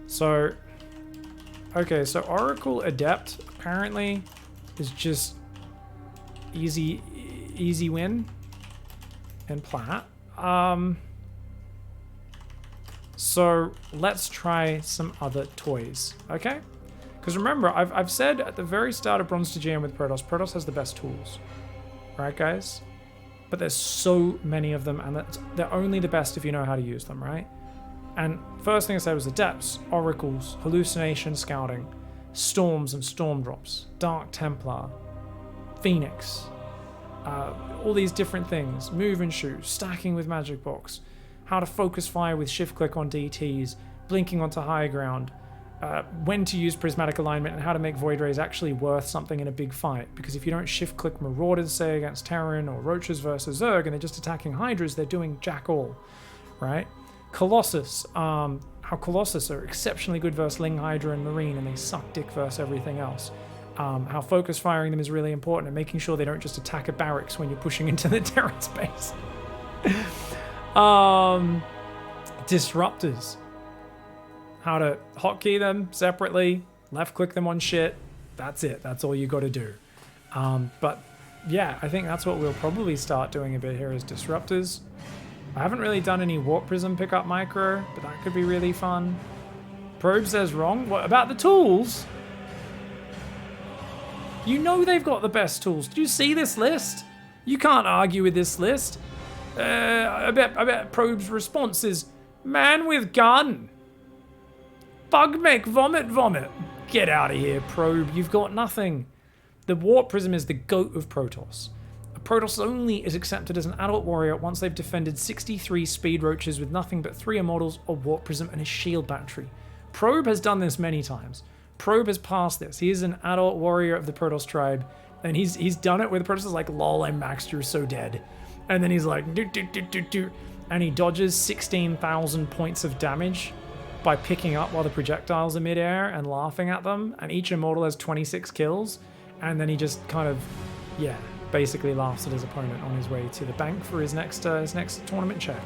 So, okay, so Oracle Adept apparently is just easy win in Plat. So let's try some other toys, okay? Because remember, I've said at the very start of Bronze to GM with Protoss has the best tools, right, guys? But there's so many of them, and they're only the best if you know how to use them, right? And first thing I said was Adepts, Oracles, Hallucination Scouting, Storms and Storm Drops, Dark Templar, Phoenix, all these different things, Move and Shoot, Stacking with Magic Box, how to focus fire with shift click on DTs, blinking onto high ground, when to use prismatic alignment, and how to make Void Rays actually worth something in a big fight. Because if you don't shift click Marauders, say, against Terran or Roaches versus Zerg, and they're just attacking Hydras, they're doing jack all, right? Colossus, how Colossus are exceptionally good versus Ling Hydra and Marine, and they suck dick versus everything else. How focus firing them is really important, and making sure they don't just attack a barracks when you're pushing into the Terran space. Disruptors. How to hotkey them separately, left click them on shit. That's it. That's all you got to do. But yeah, I think that's what we'll probably start doing a bit here is Disruptors. I haven't really done any Warp Prism pickup micro, but that could be really fun. Probe says wrong. What about the tools? You know they've got the best tools. Did you see this list? You can't argue with this list. I bet Probe's response is, man with gun. Bug make vomit. Get out of here, Probe. You've got nothing. The Warp Prism is the GOAT of Protoss. A Protoss only is accepted as an adult warrior once they've defended 63 speed roaches with nothing but 3 immortals, a Warp Prism, and a shield battery. Probe has done this many times. Probe has passed this. He is an adult warrior of the Protoss tribe, and he's done it with Protoss like, lol, I'm maxed, you're so dead. And then he's like, do, and he dodges 16,000 points of damage by picking up while the projectiles are midair and laughing at them, and each immortal has 26 kills, and then he just kind of, yeah, basically laughs at his opponent on his way to the bank for his next tournament check.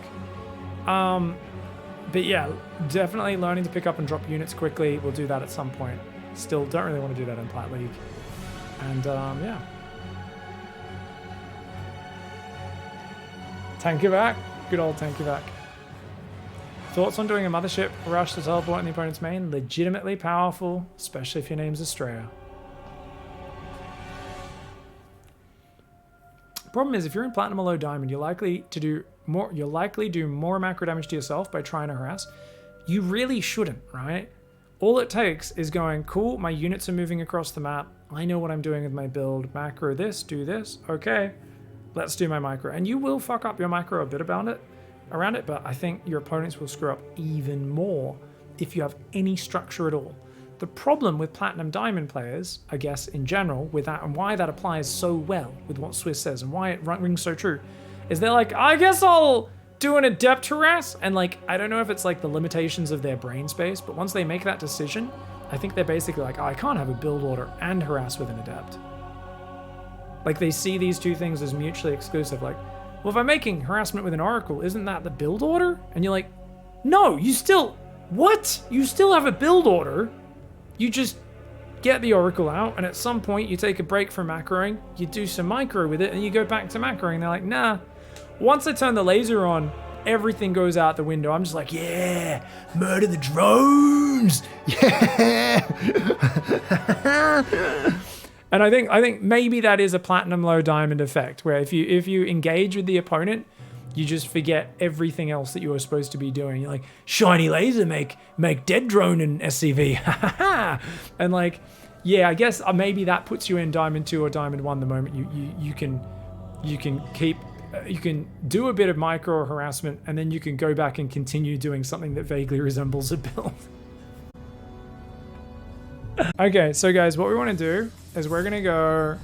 But yeah, definitely learning to pick up and drop units quickly. We'll do that at some point. Still don't really want to do that in Plat League. And yeah. Tankovac, good old Tankovac. Thoughts on doing a mothership rush to teleport in the opponent's main? Legitimately powerful, especially if your name's Estrella. Problem is, if you're in Platinum or Low Diamond, you're likely do more macro damage to yourself by trying to harass. You really shouldn't, right? All it takes is going, cool, my units are moving across the map. I know what I'm doing with my build. Macro this, do this. Okay, let's do my micro. And you will fuck up your micro a bit around it, but I think your opponents will screw up even more if you have any structure at all. The problem with Platinum Diamond players, I guess in general, with that, and why that applies so well with what Swiss says and why it rings so true, is they're like, I guess I'll do an Adept harass, and like, I don't know if it's like the limitations of their brain space, but once they make that decision, I think they're basically like, oh, I can't have a build order and harass with an Adept. Like, they see these two things as mutually exclusive, like, well, if I'm making harassment with an Oracle, isn't that the build order? And you're like, no, you still, what? You still have a build order. You just get the Oracle out, and at some point you take a break from macroing, you do some micro with it, and you go back to macroing. They're like, nah. Once I turn the laser on, everything goes out the window. I'm just like, yeah, murder the drones. Yeah. And I think maybe that is a Platinum Low Diamond effect, where if you engage with the opponent, you just forget everything else that you were supposed to be doing. You're like, shiny laser, make dead drone and SCV. And like, yeah, I guess maybe that puts you in Diamond 2 or Diamond 1 the moment you can do a bit of micro harassment, and then you can go back and continue doing something that vaguely resembles a build. Okay, so guys, what we want to do is we're going to go...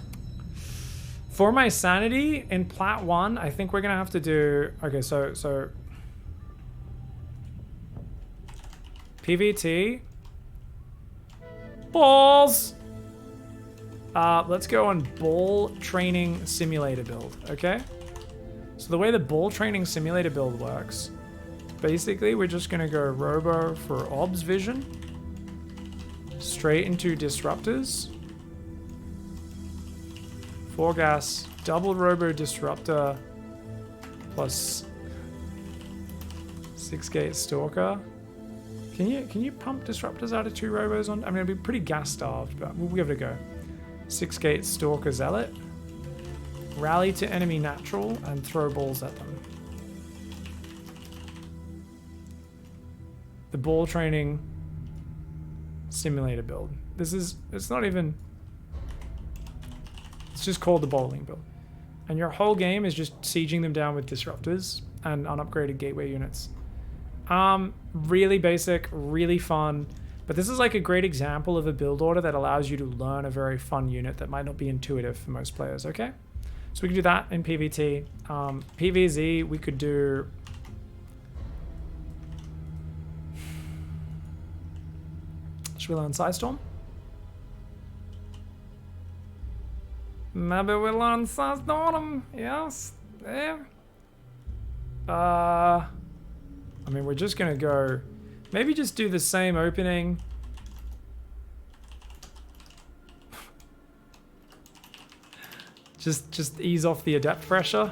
For my sanity in Plat 1, I think we're going to have to do... Okay, so... PVT. Balls! Let's go on Ball Training Simulator build, okay? So the way the Ball Training Simulator build works, basically we're just going to go Robo for Obs Vision. straight into Disruptors. 4 gas, double Robo Disruptor, plus 6 gate Stalker. Can you pump Disruptors out of 2 Robos on? I mean, it'd be pretty gas starved, but we'll give it a go. 6 gate Stalker Zealot. Rally to enemy natural and throw balls at them. The ball training simulator build. It's not even, it's just called the bowling build. And your whole game is just sieging them down with Disruptors and unupgraded gateway units. Really basic, really fun, but this is like a great example of a build order that allows you to learn a very fun unit that might not be intuitive for most players, okay? So we can do that in PvT. PvZ, we could do... Should we learn Psystorm? Maybe we'll learn Psystorm, yes. Yeah. I mean, we're just gonna go... Maybe just do the same opening. Just ease off the adept pressure.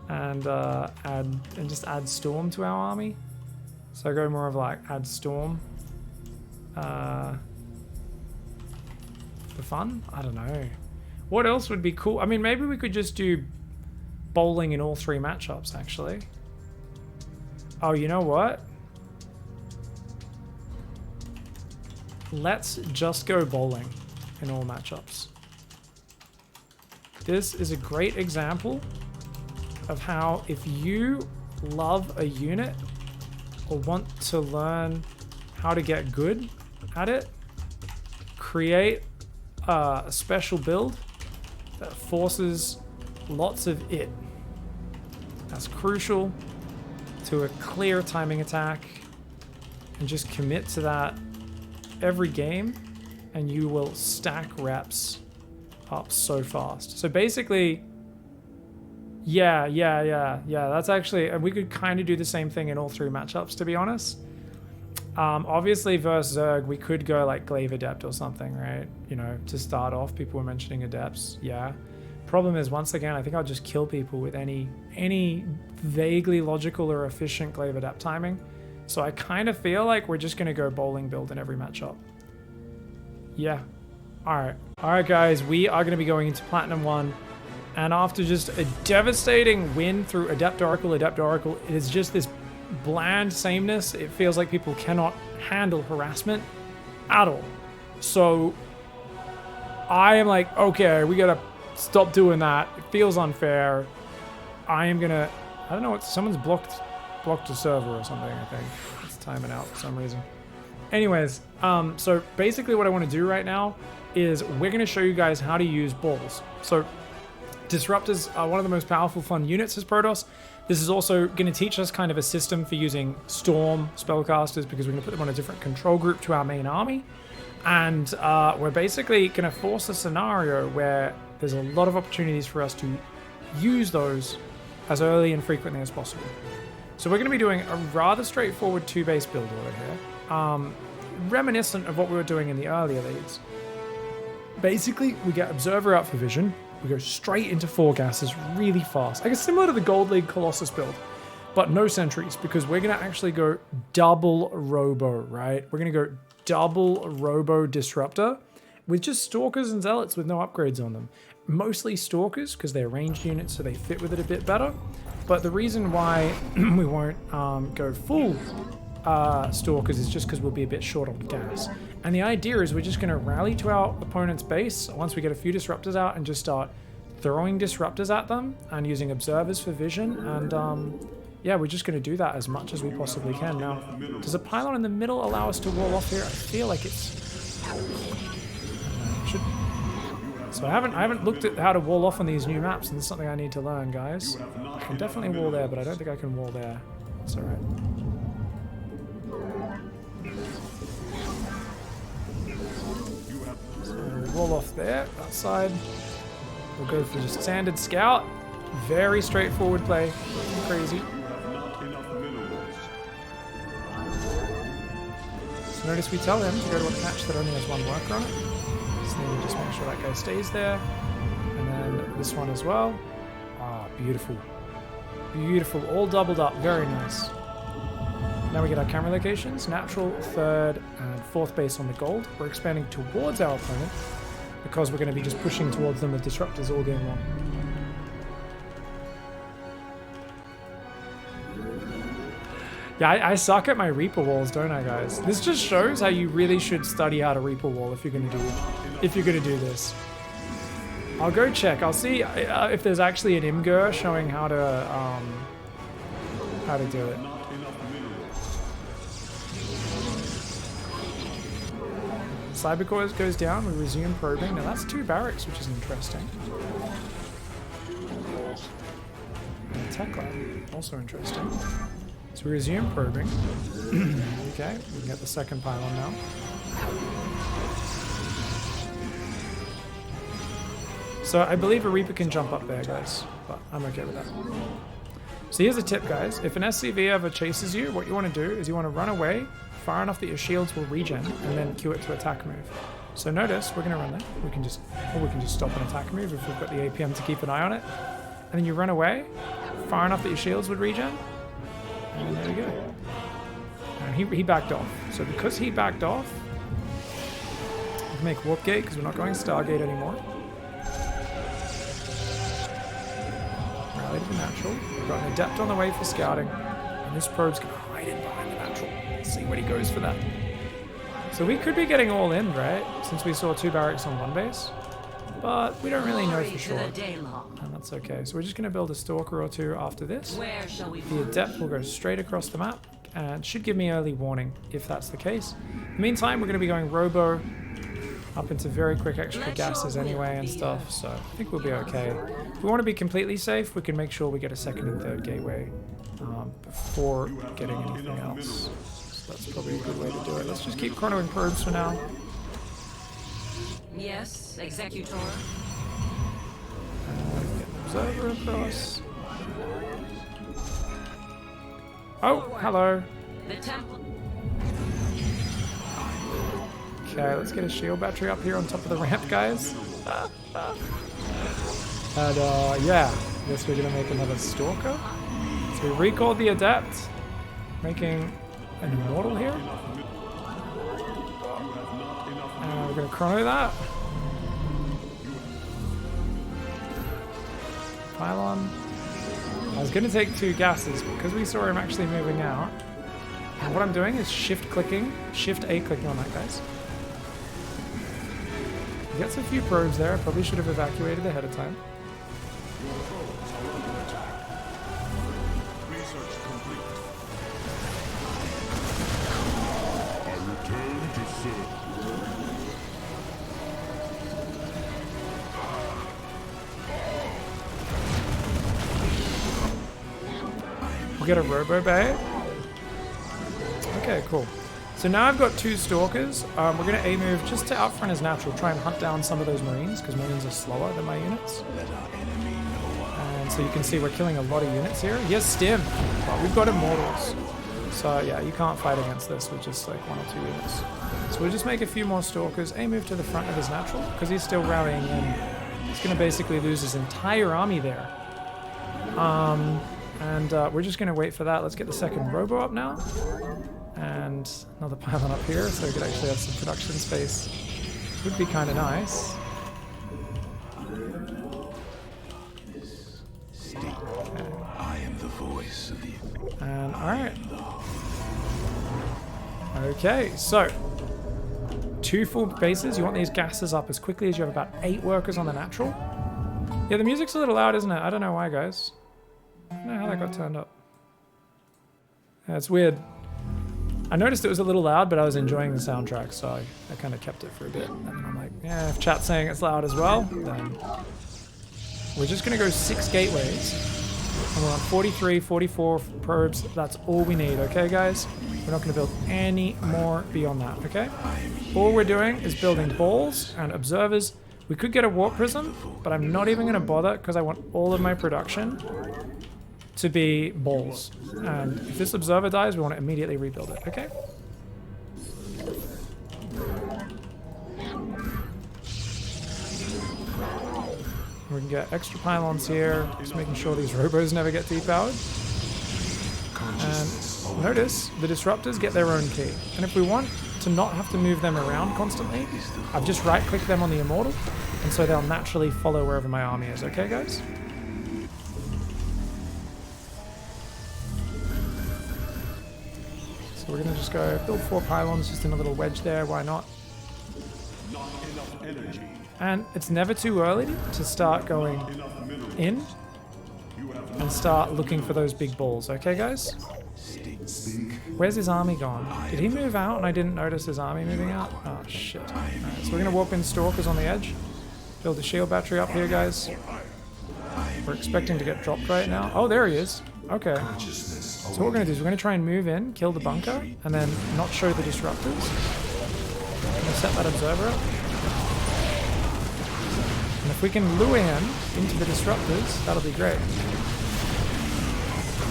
And just add Storm to our army. So I go more of like add Storm. For fun? I don't know. What else would be cool? I mean, maybe we could just do bowling in all 3 matchups, actually. Oh, you know what? Let's just go bowling in all matchups. This is a great example of how, if you love a unit or want to learn how to get good at it, create a special build that forces lots of it. That's crucial to a clear timing attack, and just commit to that every game and you will stack reps up so fast. So basically, yeah, that's actually, and we could kind of do the same thing in all 3 matchups, to be honest. Obviously versus Zerg, we could go like Glaive Adept or something, right? You know, to start off, people were mentioning Adepts, yeah. Problem is, once again, I think I'll just kill people with any vaguely logical or efficient Glaive Adept timing. So I kind of feel like we're just going to go bowling build in every matchup. Yeah. Alright, guys, we are going to be going into Platinum 1. And after just a devastating win through Adept Oracle, it is just this bland sameness. It feels like people cannot handle harassment at all. So I am like, okay, we got to stop doing that. It feels unfair. I am going to... I don't know what... Someone's blocked a server or something, I think. It's timing out for some reason. Anyways, so basically what I want to do right now is we're going to show you guys how to use balls. So Disruptors are one of the most powerful, fun units as Protoss. This is also going to teach us kind of a system for using Storm spellcasters, because we're going to put them on a different control group to our main army. And we're basically going to force a scenario where there's a lot of opportunities for us to use those as early and frequently as possible. So we're going to be doing a rather straightforward 2-base build order here, reminiscent of what we were doing in the earlier leagues. Basically, we get Observer out for vision. We go straight into 4 gases really fast. I guess similar to the Gold League Colossus build, but no sentries, because we're going to actually go double Robo, right? We're going to go double Robo Disruptor with just Stalkers and Zealots with no upgrades on them. Mostly Stalkers, because they're ranged units, so they fit with it a bit better. But the reason why we won't go full Stalkers is just because we'll be a bit short on gas. And the idea is we're just going to rally to our opponent's base once we get a few Disruptors out and just start throwing Disruptors at them and using Observers for vision. And yeah, we're just going to do that as much as we possibly can. Now, does a pylon in the middle allow us to wall off here? I feel like it's... So I haven't looked at how to wall off on these new maps, and it's something I need to learn, guys. I can definitely wall there, but I don't think I can wall there. That's alright. So we'll wall off there, that side. We'll go for just standard scout. Very straightforward play. Nothing crazy. So notice we tell him to go to a patch that only has one worker on it. So then we just make sure that guy stays there. And then this one as well. Ah, beautiful. Beautiful. All doubled up. Very nice. Now we get our camera locations. Natural, third, and fourth base on the gold. We're expanding towards our opponent because we're going to be just pushing towards them with disruptors all game long. Yeah, I suck at my Reaper walls, don't I, guys? This just shows how you really should study how to Reaper wall if you're gonna do this. I'll go check. I'll see if there's actually an Imgur showing how to do it. Cybercore goes down. We resume probing. Now that's 2 barracks, which is interesting. And a tech lab, also interesting. So we resume probing. Okay, we can get the second pylon now. So I believe a Reaper can jump up there, guys, but I'm okay with that. So here's a tip, guys. If an SCV ever chases you, what you want to do is you want to run away far enough that your shields will regen, and then cue it to attack move. So notice we're going to run there. We can just stop an attack move if we've got the APM to keep an eye on it. And then you run away far enough that your shields would regen. And there we go. And he backed off. So because he backed off, we can make warp gate because we're not going Stargate anymore. Rally to the natural. We've got an adept on the way for scouting. And this probe's going to hide in behind the natural. Let's see what he goes for that. So we could be getting all in, right? Since we saw 2 barracks on 1 base. But we don't really know for sure. And that's okay. So we're just going to build a stalker or 2 after this. The adept will go straight across the map and should give me early warning if that's the case. In the meantime, we're going to be going robo up into very quick extra gases anyway and stuff. So I think we'll be okay. If we want to be completely safe, we can make sure we get a 2nd and 3rd gateway before getting anything else. So that's probably a good way to do it. Let's just keep chronoing probes for now. Yes, Executor. Get an observer across. Oh, hello. The temple. Okay, let's get a shield battery up here on top of the ramp, guys. And yeah, I guess we're gonna make another stalker. So we recalled the adept, making an immortal here. And we're gonna chrono that. Pylon. I was gonna take 2 gases because we saw him actually moving out. And what I'm doing is shift A clicking on that, guys. He gets a few probes there. I probably should have evacuated ahead of time. We'll get a robo bay. Okay, cool. So now I've got 2 stalkers. We're going to A-move just to out front as natural, try and hunt down some of those marines, because marines are slower than my units. And so you can see we're killing a lot of units here. He has stim, but we've got immortals. So yeah, you can't fight against this with just like 1 or 2 units. So we'll just make a few more stalkers. A-move to the front of his natural, because he's still rallying in. He's going to basically lose his entire army there. And we're just going to wait for that. Let's get the 2nd robo up now. And another pylon up here, so we could actually have some production space. Would be kind of nice. Okay. I am the voice of the... And alright. Okay, so 2 full bases. You want these gases up as quickly as you have about 8 workers on the natural. Yeah, the music's a little loud, isn't it? I don't know why, guys. I don't know how that got turned up. Yeah, it's weird. I noticed it was a little loud, but I was enjoying the soundtrack, so I kind of kept it for a bit. And then I'm like, yeah, if chat's saying it's loud as well, then we're just going to go 6 gateways. And we're on 43, 44 probes. That's all we need, okay, guys? We're not going to build any more beyond that, okay? All we're doing is building balls and observers. We could get a warp prism, but I'm not even going to bother because I want all of my production to be balls. And if this observer dies, we want to immediately rebuild it, okay? We can get extra pylons here, just making sure these robos never get depowered. And notice the disruptors get their own key. And if we want to not have to move them around constantly, I've just right-clicked them on the immortal, and so they'll naturally follow wherever my army is. Okay, guys? So we're gonna just go build 4 pylons just in a little wedge there. Why not? And it's never too early to start going in and start looking for those big balls. Okay, guys? Where's his army gone? Did he move out and I didn't notice his army moving out? Oh, shit. Alright, so we're going to warp in Stalkers on the edge. Build the shield battery up here, guys. We're expecting to get dropped right now. Oh, there he is. Okay. So what we're going to do is we're going to try and move in, kill the bunker, and then not show the disruptors. I'm going to set that observer up. And if we can lure him into the disruptors, that'll be great.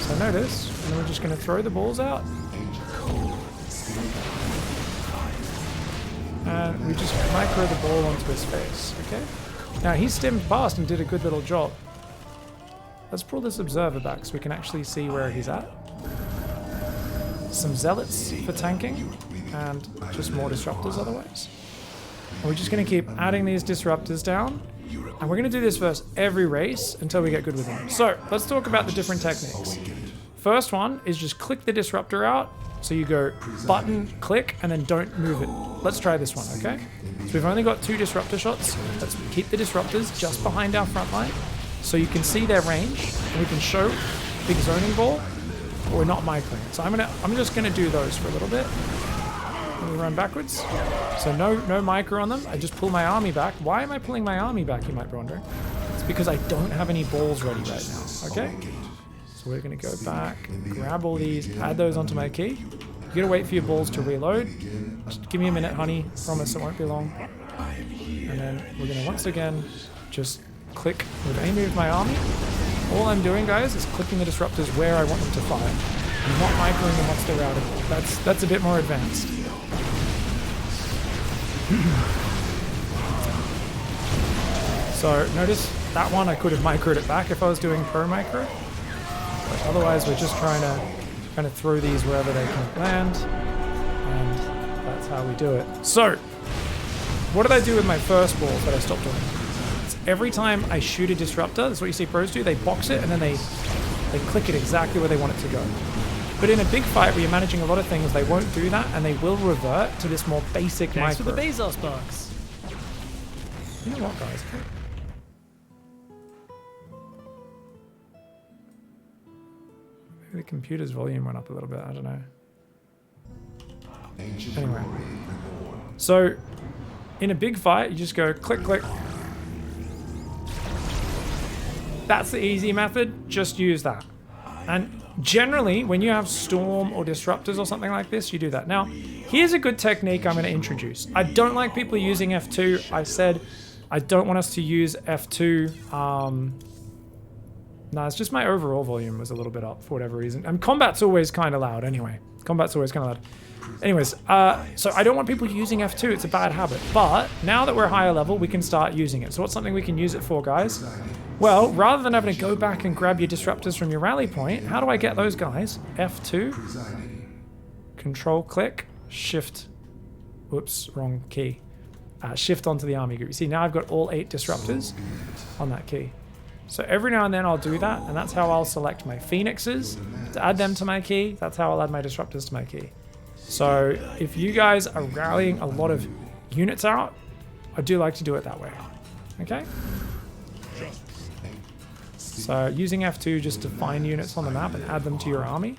So notice, and then we're just going to throw the balls out. And we just micro the ball onto his face, okay? Now he stemmed past and did a good little job. Let's pull this observer back so we can actually see where he's at. Some zealots for tanking, and just more disruptors otherwise. And we're just going to keep adding these disruptors down. And we're going to do this versus every race until we get good with them. So let's talk about the different techniques. First one is just click the disruptor out. So you go button, click, and then don't move it. Let's try this one, okay? So we've only got 2 disruptor shots. Let's keep the disruptors just behind our front line so you can see their range and we can show big zoning ball, but we're not microing it. So I'm just gonna do those for a little bit. Let me run backwards. So no micro on them. I just pull my army back. Why am I pulling my army back, you might be wondering? It's because I don't have any balls ready right now, okay? So we're going to go back, grab all these, add those onto my key. You got to wait for your balls to reload. Just give me a minute, honey. Promise it won't be long. And then we're going to once again just click. We've only moved my army. All I'm doing, guys, is clicking the disruptors where I want them to fire. I'm not microing them once they're routed. That's a bit more advanced. So notice that one I could have microed it back if I was doing pro micro. But otherwise we're just trying to throw these wherever they can land, and that's how we do it. So what did I do with my first ball that I stopped doing? It's every time I shoot a disruptor, that's what you see pros do, they box it and then they click it exactly where they want it to go. But in a big fight where you're managing a lot of things, they won't do that and they will revert to this more basic micro. Thanks for the Bezos box. You know what, guys? Maybe the computer's volume went up a little bit, I don't know. Anyway. So, in a big fight, you just go click, click. That's the easy method, just use that. And generally, when you have Storm or Disruptors or something like this, you do that. Now, here's a good technique I'm going to introduce. I don't like people using F2. I said I don't want us to use F2. No, it's just my overall volume was a little bit up for whatever reason. And combat's always kind of loud anyway. Combat's always kind of loud. Anyways, so I don't want people using F2. It's a bad habit. But now that we're higher level, we can start using it. So what's something we can use it for, guys? Well, rather than having to go back and grab your disruptors from your rally point, how do I get those guys? F2, control click, shift, whoops, wrong key. Shift onto the army group. You see, now I've got all 8 disruptors on that key. So every now and then I'll do that, and that's how I'll select my Phoenixes to add them to my key. That's how I'll add my disruptors to my key. So if you guys are rallying a lot of units out, I do like to do it that way. Okay? So using F2 just to find units on the map and add them to your army,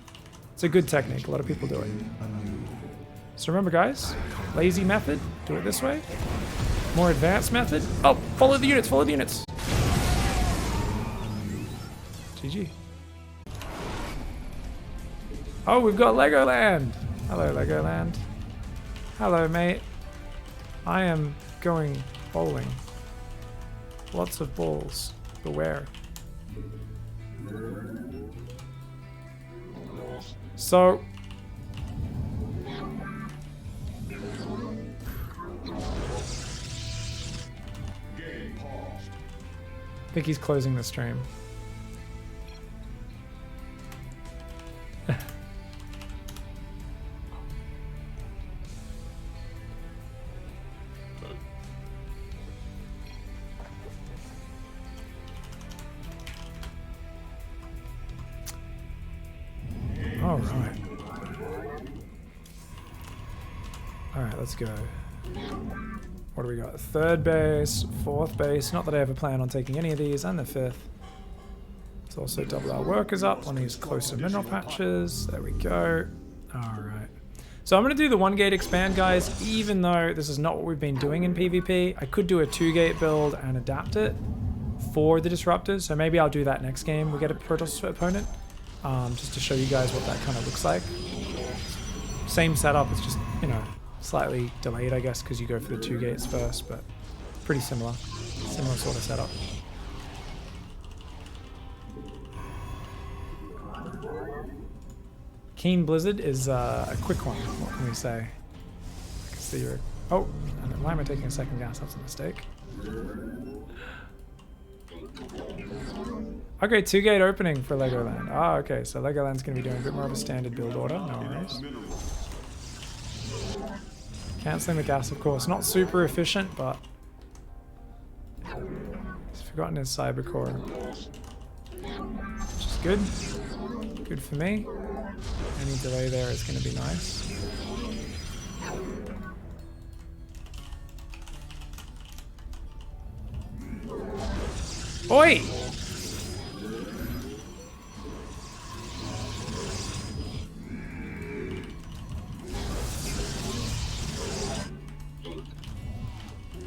it's a good technique. A lot of people do it. So remember, guys, lazy method, do it this way. More advanced method, oh, follow the units, follow the units. GG. Oh, we've got Legoland. Hello, Legoland. Hello, mate. I am going bowling. Lots of balls. Beware. So, I think he's closing the stream. All right. All right, let's go. What do we got? Third base, fourth base. Not that I ever plan on taking any of these, and the fifth. Let's also double our workers up on these closer mineral patches. There we go. All right. So I'm going to do the 1-gate expand, guys, even though this is not what we've been doing in PvP. I could do a 2-gate build and adapt it for the Disruptors. So maybe I'll do that next game. We get a Protoss opponent. Just to show you guys what that kind of looks like. Same setup, it's just, you know, slightly delayed, I guess, because you go for the 2 gates first, but pretty similar. Similar sort of setup. Keen Blizzard is a quick one, what can we say? I can see your... Oh, and why am I taking a second gas? That's a mistake. Okay, 2-gate opening for Legoland. Ah, okay, so Legoland's going to be doing a bit more of a standard build order. No worries. Cancelling the gas, of course. Not super efficient, but... He's forgotten his cyber core. Which is good. Good for me. Any delay there is going to be nice. Oi!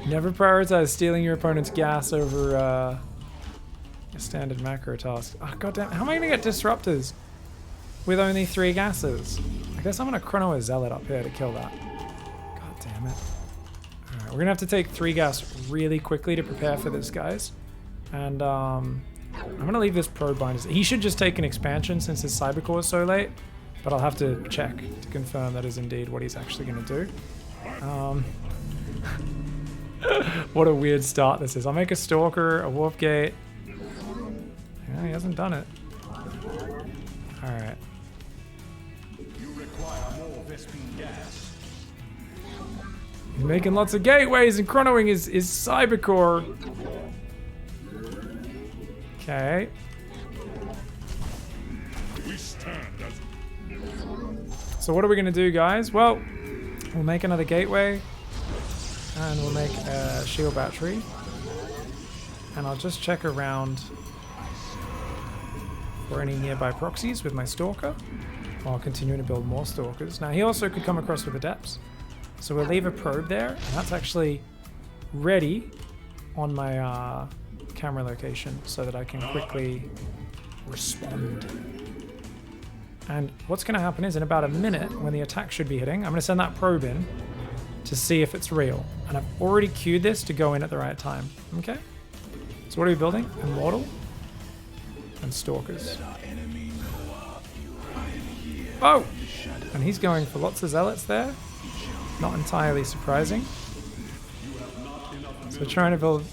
Never prioritize stealing your opponent's gas over a standard macro task. Oh, goddamn. How am I going to get Disruptors with only 3 gases? I guess I'm going to chrono a Zealot up here to kill that. God damn it. Alright, we're going to have to take 3 gas really quickly to prepare for this, guys. And I'm going to leave this probe binder. He should just take an expansion since his cyber core is so late. But I'll have to check to confirm that is indeed what he's actually going to do. What a weird start this is. I'll make a Stalker, a Warp Gate. Yeah, he hasn't done it. Alright. You require more Vespene gas. He's making lots of gateways and chronoing his cyber core. Okay. We stand as... So what are we going to do, guys? Well, we'll make another gateway. And we'll make a shield battery. And I'll just check around for any nearby proxies with my Stalker, while continuing to build more Stalkers. Now he also could come across with Adepts. So we'll leave a probe there, and that's actually ready on my camera location so that I can quickly respond. And what's going to happen is in about a minute, when the attack should be hitting, I'm going to send that probe in to see if it's real. And I've already queued this to go in at the right time. Okay? So what are we building? Immortal and Stalkers. Oh! And he's going for lots of Zealots there. Not entirely surprising. So we're trying to build...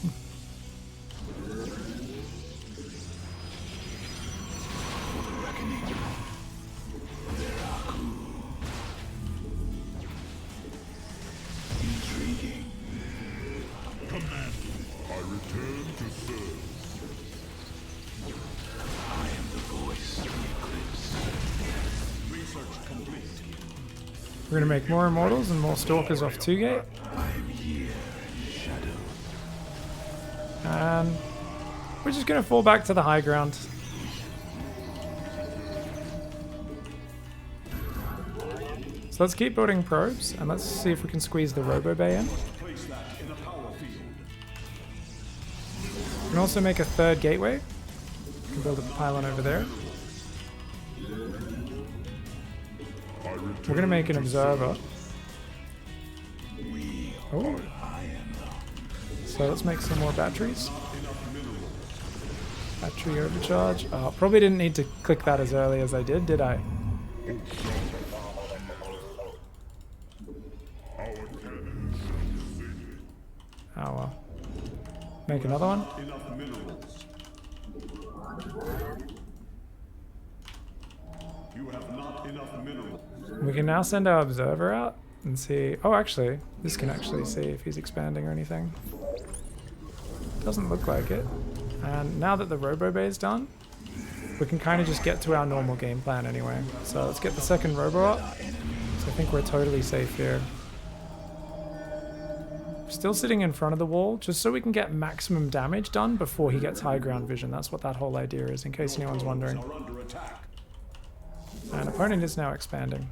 We're going to make more Immortals and more Stalkers off 2-gate. And we're just going to fall back to the high ground. So let's keep building probes and let's see if we can squeeze the Robo Bay in. We can also make a 3rd gateway. We can build a pylon over there. We're going to make an observer. Oh. So let's make some more batteries. Battery overcharge. Oh, probably didn't need to click that as early as I did I? Oh well. Make another one. Enough minerals. You have not enough minerals. We can now send our observer out and see. Oh, actually, this can actually see if he's expanding or anything. Doesn't look like it. And now that the Robo Bay is done, we can kind of just get to our normal game plan anyway. So let's get the second Robo up. So I think we're totally safe here. Still sitting in front of the wall, just so we can get maximum damage done before he gets high ground vision. That's what that whole idea is, in case anyone's wondering. And opponent is now expanding.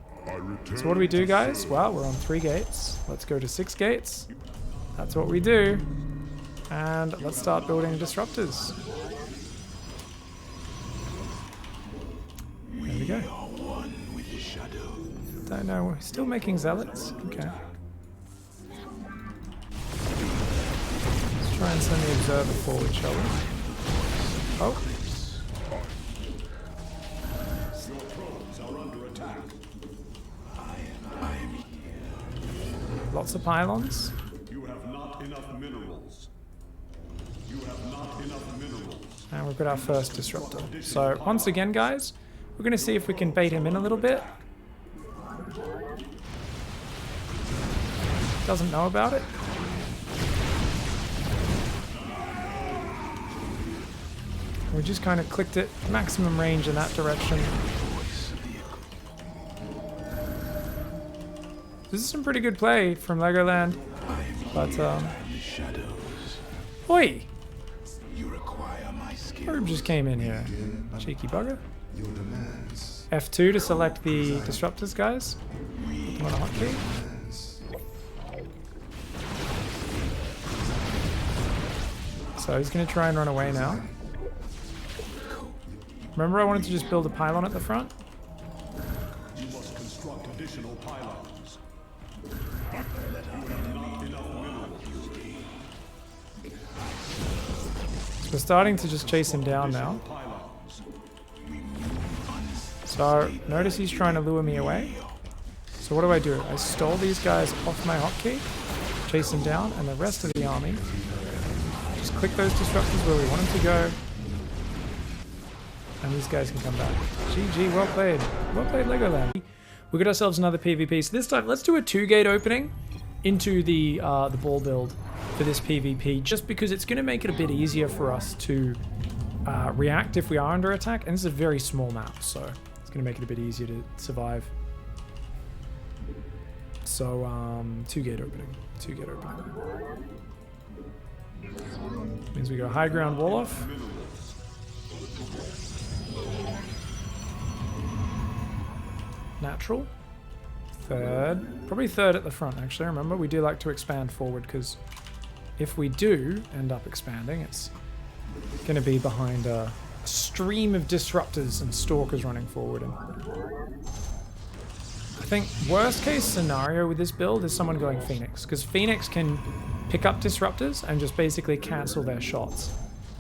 So what do we do, guys? Well, we're on 3 gates. Let's go to 6 gates. That's what we do. And let's start building disruptors. There we go. Don't know. We're still making zealots. Okay. Let's try and send the observer forward, shall we? Oh. Lots of pylons. You have not enough minerals. You have not enough minerals. And we've got our first disruptor. So once again, guys, we're going to see if we can bait him in a little bit. Doesn't know about it. We just kind of clicked it maximum range in that direction. This is some pretty good play from Legoland, but oi! Herb just came in here. Cheeky bugger. F2 to select the disruptors, guys. Put them on a hotkey. So he's going to try and run away now. Remember I wanted to just build a pylon at the front? You must construct additional pylons. We're starting to just chase him down now. So notice he's trying to lure me away. So what do? I stole these guys off my hotkey, chase them down, and the rest of the army just click those disruptors where we want them to go. And these guys can come back. GG, well played. Well played, Legoland. We got ourselves another PvP. So this time, let's do a 2-gate opening into the ball build for this PvP, just because it's going to make it a bit easier for us to react if we are under attack. And this is a very small map, so it's going to make it a bit easier to survive. So 2-gate opening. 2-gate opening. Means we go high ground wall off. Natural. Third. Probably third at the front, actually. Remember, we do like to expand forward, because if we do end up expanding, it's going to be behind a stream of disruptors and stalkers running forward. And I think worst case scenario with this build is someone going Phoenix, because Phoenix can pick up disruptors and just basically cancel their shots.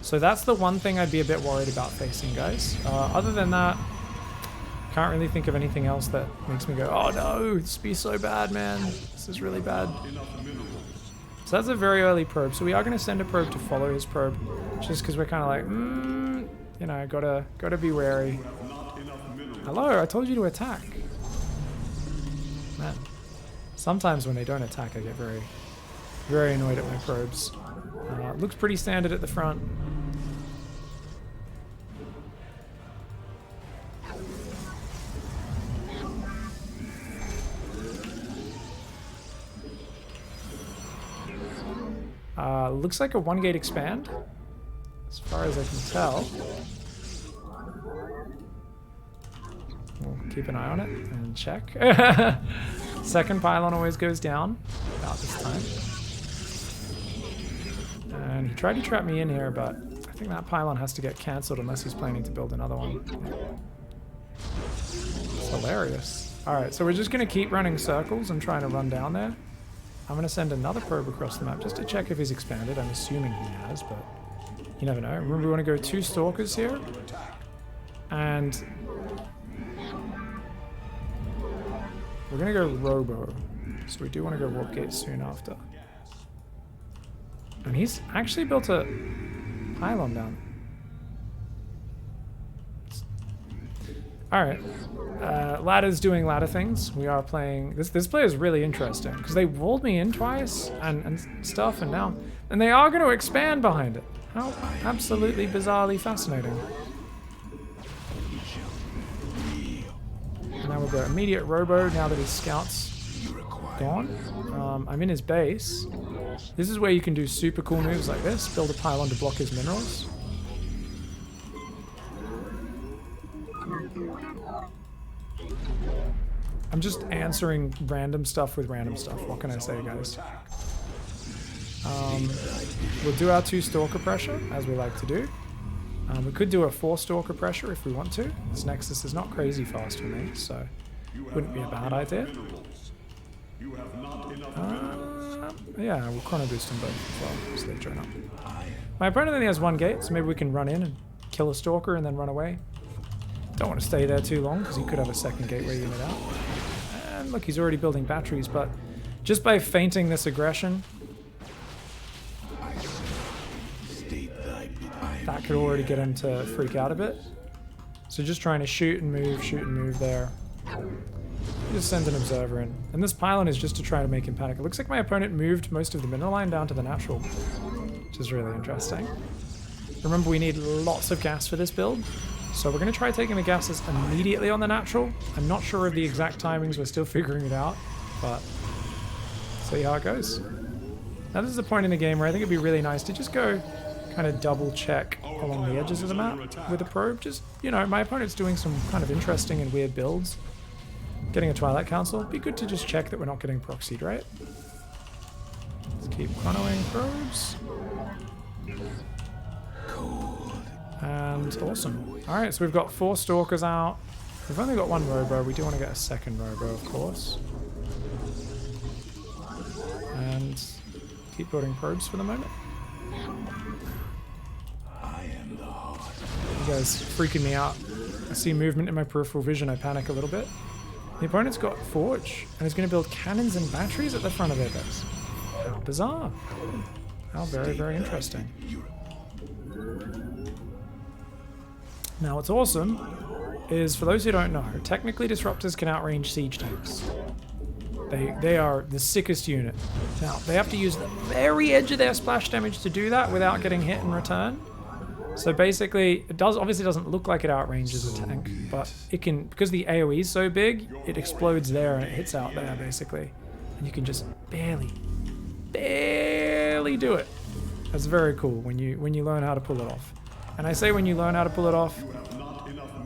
So that's the one thing I'd be a bit worried about facing, guys. Other than that, can't really think of anything else that makes me go, oh no, this would be so bad, man. This is really bad. So that's a very early probe. So we are going to send a probe to follow his probe, just because we're kind of like, you know, gotta be wary. Hello, I told you to attack. Man, sometimes when they don't attack, I get very, very annoyed at my probes. Looks pretty standard at the front. Looks like a 1-gate expand, as far as I can tell. We'll keep an eye on it and check. Second pylon always goes down about this time. And he tried to trap me in here, but I think that pylon has to get cancelled unless he's planning to build another one. It's hilarious. Alright, so we're just going to keep running circles and trying to run down there. I'm going to send another probe across the map just to check if he's expanded. I'm assuming he has, but you never know. Remember, we want to go 2 stalkers here. And we're going to go Robo. So we do want to go warp gate soon after. And he's actually built a pylon down. Alright. Ladder's doing ladder things. We are playing... This player is really interesting, because they walled me in twice and stuff, and now... And they are going to expand behind it. How absolutely bizarrely fascinating. And now we'll go immediate robo now that his scout's gone. I'm in his base. This is where you can do super cool moves like this. Build a pylon to block his minerals. I'm just answering random stuff with random stuff. What can I say, guys? We'll do our 2 Stalker pressure, as we like to do. We could do a 4 Stalker pressure if we want to. This Nexus is not crazy fast for me, so wouldn't be a bad idea. Yeah, we'll chrono boost them both as well, so they join up. My opponent only has 1 gate, so maybe we can run in and kill a Stalker and then run away. Don't want to stay there too long, because he could have a 2nd gateway unit out. And look, he's already building batteries, but just by feinting this aggression, that could already get him to freak out a bit. So just trying to shoot and move there. Just send an observer in. And this pylon is just to try to make him panic. It looks like my opponent moved most of the mineral line down to the natural, which is really interesting. Remember, we need lots of gas for this build. So we're going to try taking the gases immediately on the natural. I'm not sure of the exact timings. We're still figuring it out. But see how it goes. Now this is a point in the game where I think it'd be really nice to just go kind of double check along the edges of the map with a probe. Just, you know, my opponent's doing some kind of interesting and weird builds. Getting a Twilight Council. It'd be good to just check that we're not getting proxied, right? Let's keep chronoing probes. And awesome. Alright, so we've got 4 Stalkers out. We've only got 1 robo. We do want to get a 2nd robo, of course. And keep building probes for the moment. You guys freaking me out. I see movement in my peripheral vision. I panic a little bit. The opponent's got Forge and is going to build cannons and batteries at the front of their base. How bizarre. How very, very interesting. Now what's awesome is, for those who don't know, technically Disruptors can outrange siege tanks. They are the sickest unit. Now, they have to use the very edge of their splash damage to do that without getting hit in return. So basically, it obviously doesn't look like it outranges a tank, but it can, because the AoE is so big, it explodes there and it hits out there basically. And you can just barely do it. That's very cool when you learn how to pull it off. And I say when you learn how to pull it off,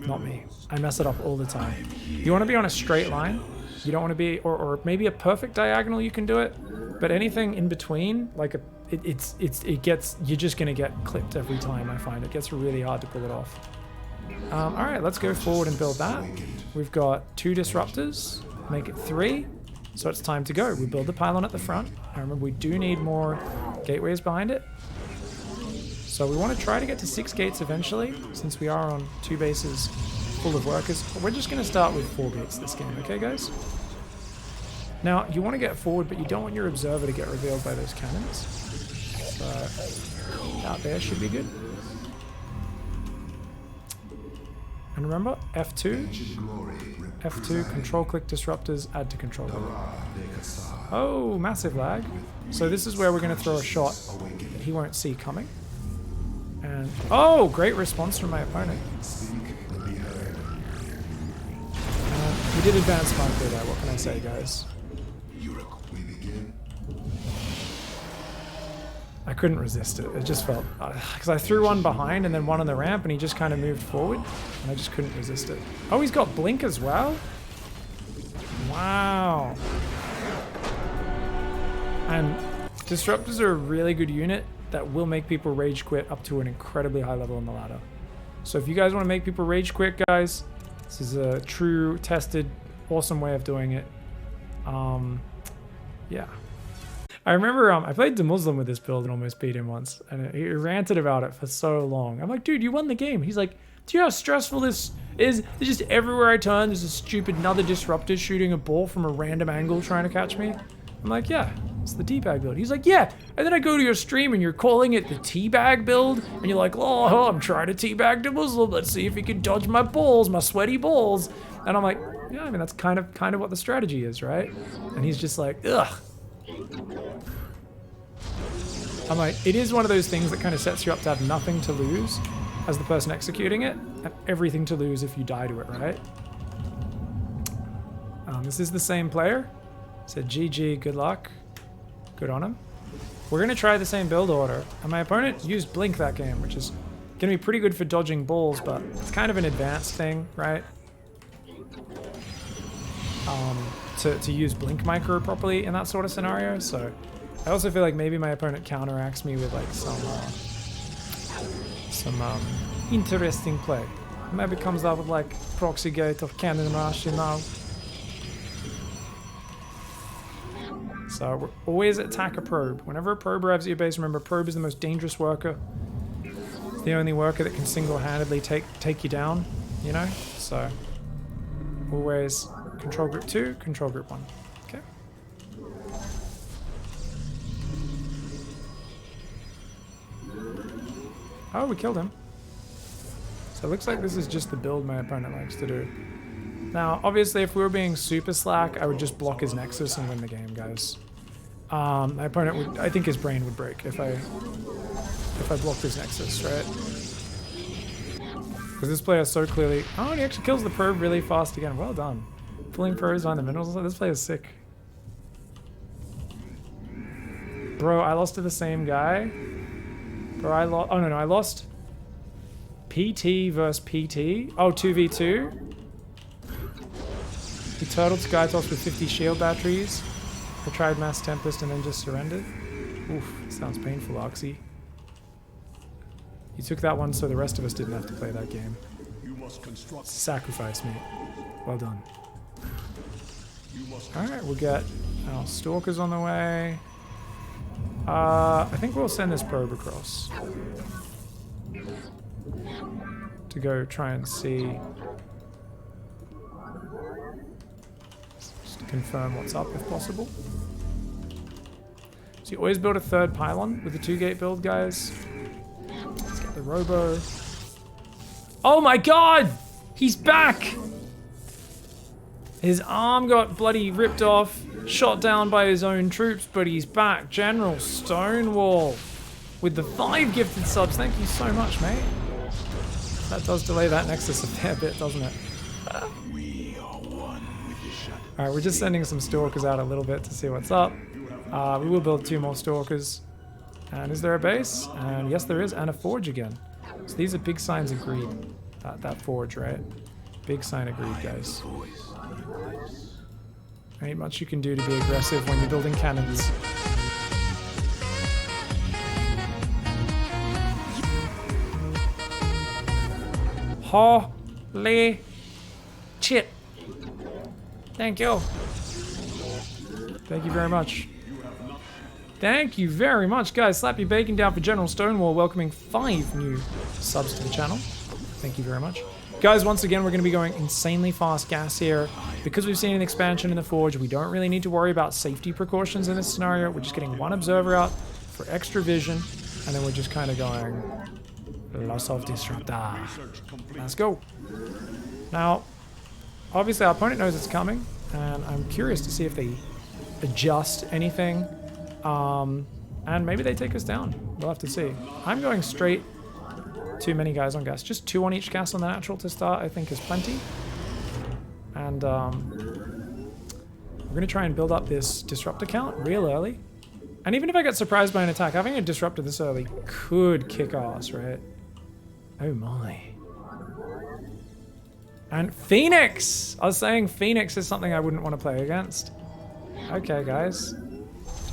not me. I mess it up all the time. You want to be on a straight line. You don't want to be, or maybe a perfect diagonal, you can do it. But anything in between, like you're just gonna get clipped every time. I find it gets really hard to pull it off. All right, let's go forward and build that. We've got 2 Disruptors, make it 3. So it's time to go. We build the pylon at the front. I remember we do need more gateways behind it. So we want to try to get to 6 gates eventually, since we are on 2 bases full of workers. We're just going to start with 4 gates this game, okay guys? Now, you want to get forward, but you don't want your observer to get revealed by those cannons. So, out there should be good. And remember, F2, control click Disruptors, add to control click. Oh, massive lag. So this is where we're going to throw a shot that he won't see coming. And, oh, great response from my opponent. We did advance smartly there, what can I say, guys? I couldn't resist it. It just felt... because I threw one behind and then one on the ramp and he just kind of moved forward. And I just couldn't resist it. Oh, he's got Blink as well? Wow. And Disruptors are a really good unit that will make people rage quit up to an incredibly high level on the ladder. So if you guys want to make people rage quit, guys, this is a true, tested, awesome way of doing it. Yeah. I remember I played the Muslim with this build and almost beat him once, and he ranted about it for so long. I'm like, dude, you won the game. He's like, do you know how stressful this is? It's just everywhere I turn, there's a stupid another Disruptor shooting a ball from a random angle trying to catch me. I'm like, yeah, It's the teabag build. He's like, yeah. And then I go to your stream and you're calling it the teabag build. And you're like, oh, I'm trying to teabag the Muslim. Let's see if he can dodge my balls, my sweaty balls. And I'm like, yeah, I mean, that's kind of what the strategy is, right? And he's just like, ugh. I'm like, it is one of those things that kind of sets you up to have nothing to lose as the person executing it, and everything to lose if you die to it, right? This is the same player. Said GG, good luck. Good on him. We're gonna try the same build order. And my opponent used Blink that game, which is gonna be pretty good for dodging balls, but it's kind of an advanced thing, right? To use Blink micro properly in that sort of scenario. So I also feel like maybe my opponent counteracts me with like some interesting play. Maybe comes out with like proxy gate or cannon rush, you know. So we're always attack a probe. Whenever a probe arrives at your base, remember probe is the most dangerous worker. It's the only worker that can single-handedly take you down, you know? So always control group 2, control group 1. Okay. Oh, we killed him. So it looks like this is just the build my opponent likes to do. Now, obviously, if we were being super slack, I would just block his Nexus and win the game, guys. My opponent would, I think his brain would break if I blocked his Nexus, right? Because this player so clearly... Oh, and he actually kills the probe really fast again. Well done. Pulling probes on the minerals. This player is sick. Bro, I lost to the same guy. Bro, I lost... Oh, no, I lost... PT versus PT. Oh, 2v2. He turtled Skytoss with 50 shield batteries. I tried Mass Tempest and then just surrendered. Oof, sounds painful, Oxy. You took that one so the rest of us didn't have to play that game. Sacrifice, mate. Well done. Alright, we'll get our Stalkers on the way. I think we'll send this probe across. To go try and see... confirm what's up if possible. So you always build a third pylon with the 2-gate build, guys. Let's get the robo. Oh my god! He's back! His arm got bloody ripped off, shot down by his own troops, but he's back. General Stonewall with the 5 gifted subs. Thank you so much, mate. That does delay that Nexus a fair bit, doesn't it? Alright, we're just sending some Stalkers out a little bit to see what's up. We will build 2 more Stalkers. And is there a base? And yes, there is, and a forge again. So these are big signs of greed. That forge, right? Big sign of greed, guys. Ain't much you can do to be aggressive when you're building cannons. Holy shit. Thank you. Thank you very much. Thank you very much, guys. Slap your bacon down for General Stonewall, welcoming 5 new subs to the channel. Thank you very much. Guys, once again, we're going to be going insanely fast gas here. Because we've seen an expansion in the Forge, we don't really need to worry about safety precautions in this scenario. We're just getting 1 observer out for extra vision, and then we're just kind of going... Loss of Disruptor. Let's go. Now, obviously our opponent knows it's coming, and I'm curious to see if they adjust anything. And maybe they take us down. We'll have to see. I'm going straight. Too many guys on gas. Just 2 on each gas on the natural to start, I think, is plenty. And we're going to try and build up this disruptor count real early. And even if I get surprised by an attack, having a disruptor this early could kick ass, right? Oh my. And Phoenix! I was saying Phoenix is something I wouldn't want to play against. Okay, guys.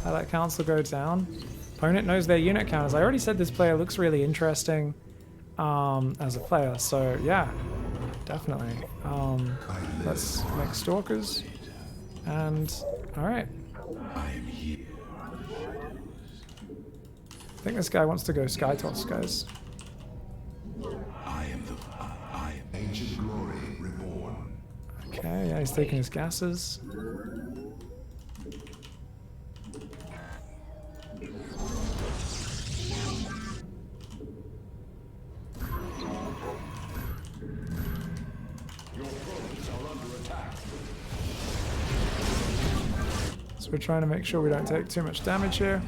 How that council goes down. Opponent knows their unit counters. I already said this player looks really interesting as a player, so yeah, definitely. Let's make Stalkers. And, alright. I think this guy wants to go Skytoss, guys. Ancient glory reborn. Okay, yeah, he's taking his gases. we're trying to make sure we don't take too much damage here.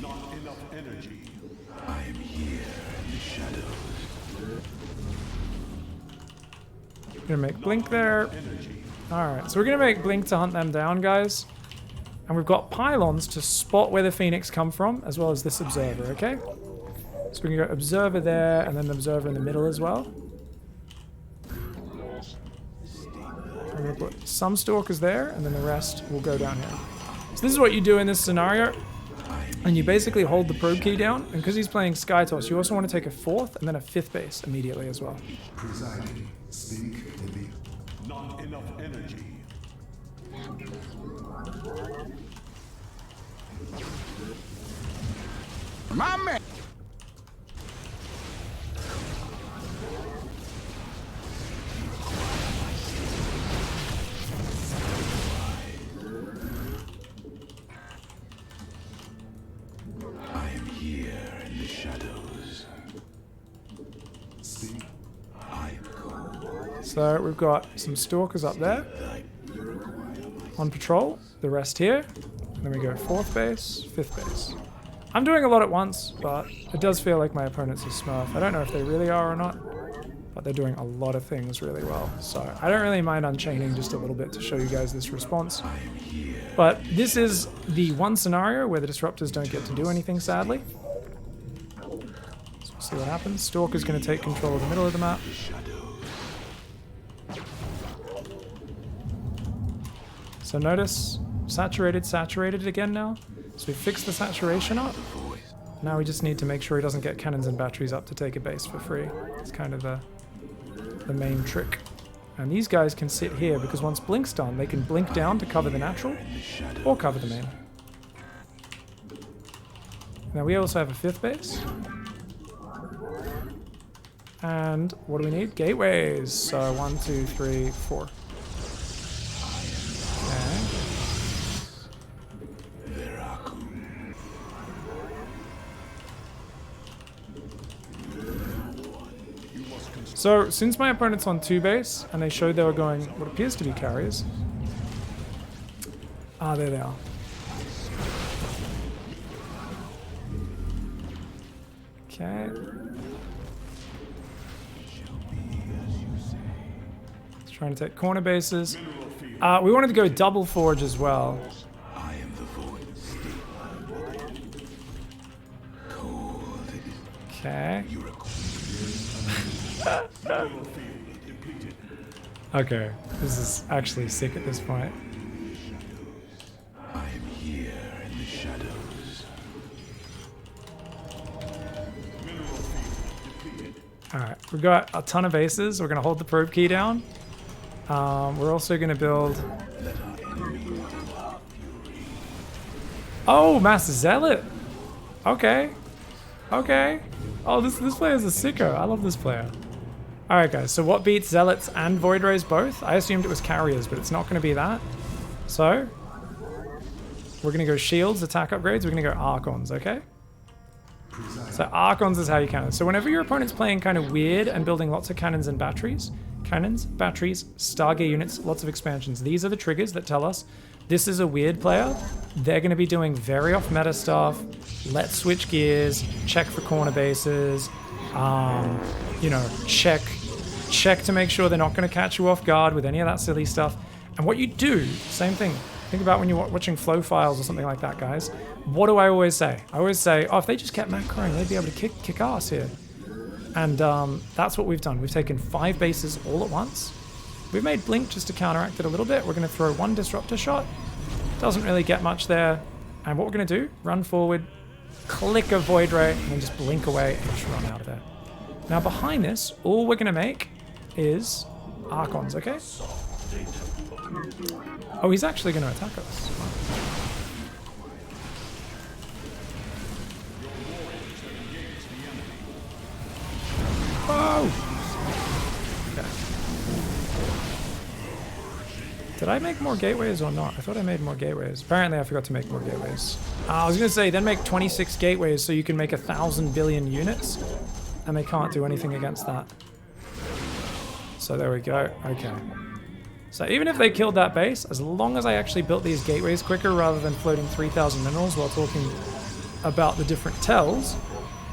Not enough energy. I am here in the shadows. Gonna make Blink there. Alright, so we're gonna make Blink to hunt them down, guys. And we've got pylons to spot where the Phoenix come from, as well as this observer, okay? So we can go observer there, and then an observer in the middle as well. I'm gonna put some stalkers there, and then the rest will go down here. So this is what you do in this scenario. And you basically hold the probe key down, and because he's playing Sky Toss, you also want to take a 4th and then a 5th base immediately as well. Presiding, speak in the... Not enough energy. My man! I am here in the shadows. Speak. I call. So we've got some stalkers up there on patrol, the rest here. And then we go 4th base, 5th base. I'm doing a lot at once, but it does feel like my opponents are smurf. I don't know if they really are or not, but they're doing a lot of things really well. So I don't really mind unchaining just a little bit to show you guys this response. But this is the one scenario where the Disruptors don't get to do anything, sadly. So we'll see what happens. Stalker's going to take control of the middle of the map. So notice, saturated again now. So we fixed the saturation up. Now we just need to make sure he doesn't get cannons and batteries up to take a base for free. It's kind of the main trick. And these guys can sit here because once Blink's done, they can blink down to cover the natural or cover the main. Now we also have a 5th base. And what do we need? Gateways. So 1, 2, 3, 4. So, since my opponent's on 2 base, and they showed they were going what appears to be carriers. Ah, there they are. Okay. Trying to take corner bases. We wanted to go double forge as well. I am the voice. Okay. Okay, this is actually sick at this point. I am here in the shadows. Alright, we've got a ton of bases. We're going to hold the probe key down. We're also going to build... Oh, Master Zealot! Okay. Okay. Oh, this player's a sicko. I love this player. Alright guys, so what beats Zealots and Void Rays both? I assumed it was carriers, but it's not going to be that. So, we're going to go shields, attack upgrades, we're going to go Archons, okay? So Archons is how you counter. So whenever your opponent's playing kind of weird and building lots of cannons, batteries, Stargate units, lots of expansions, these are the triggers that tell us this is a weird player. They're going to be doing very off-meta stuff. Let's switch gears, check for corner bases, you know, check to make sure they're not going to catch you off guard with any of that silly stuff. And what you do, same thing. Think about when you're watching flow files or something like that, guys. What do I always say? I always say, oh, if they just kept macroing, they'd be able to kick ass here. And that's what we've done. We've taken 5 bases all at once. We've made Blink just to counteract it a little bit. We're going to throw 1 Disruptor shot. Doesn't really get much there. And what we're going to do, run forward, click a Void Ray, and then just blink away and just run out of there. Now behind this, all we're going to make is Archons, okay? Oh, he's actually going to attack us. Whoa! Okay. Did I make more gateways or not? I thought I made more gateways. Apparently I forgot to make more gateways. I was gonna say, then make 26 gateways so you can make 1,000 billion units. And they can't do anything against that. So there we go, okay. So even if they killed that base, as long as I actually built these gateways quicker rather than floating 3,000 minerals while talking about the different tells,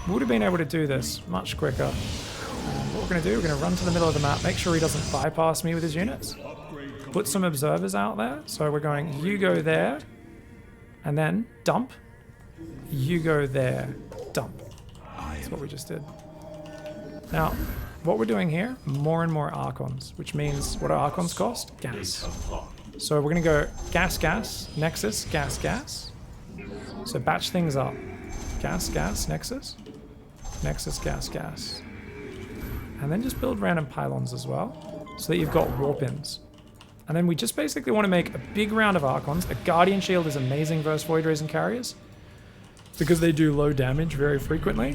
we would have been able to do this much quicker. And what we're gonna do, we're gonna run to the middle of the map, make sure he doesn't bypass me with his units. Put some observers out there. So we're going, you go there, and then dump. You go there, dump. That's what we just did. Now, what we're doing here, more and more Archons, which means, what do Archons cost? Gas. So we're gonna go gas, gas, Nexus, gas, gas. So batch things up. Gas, gas, Nexus. Nexus, gas, gas. And then just build random pylons as well, so that you've got warp-ins. And then we just basically want to make a big round of Archons. A Guardian Shield is amazing versus Void Rays and Carriers, because they do low damage very frequently.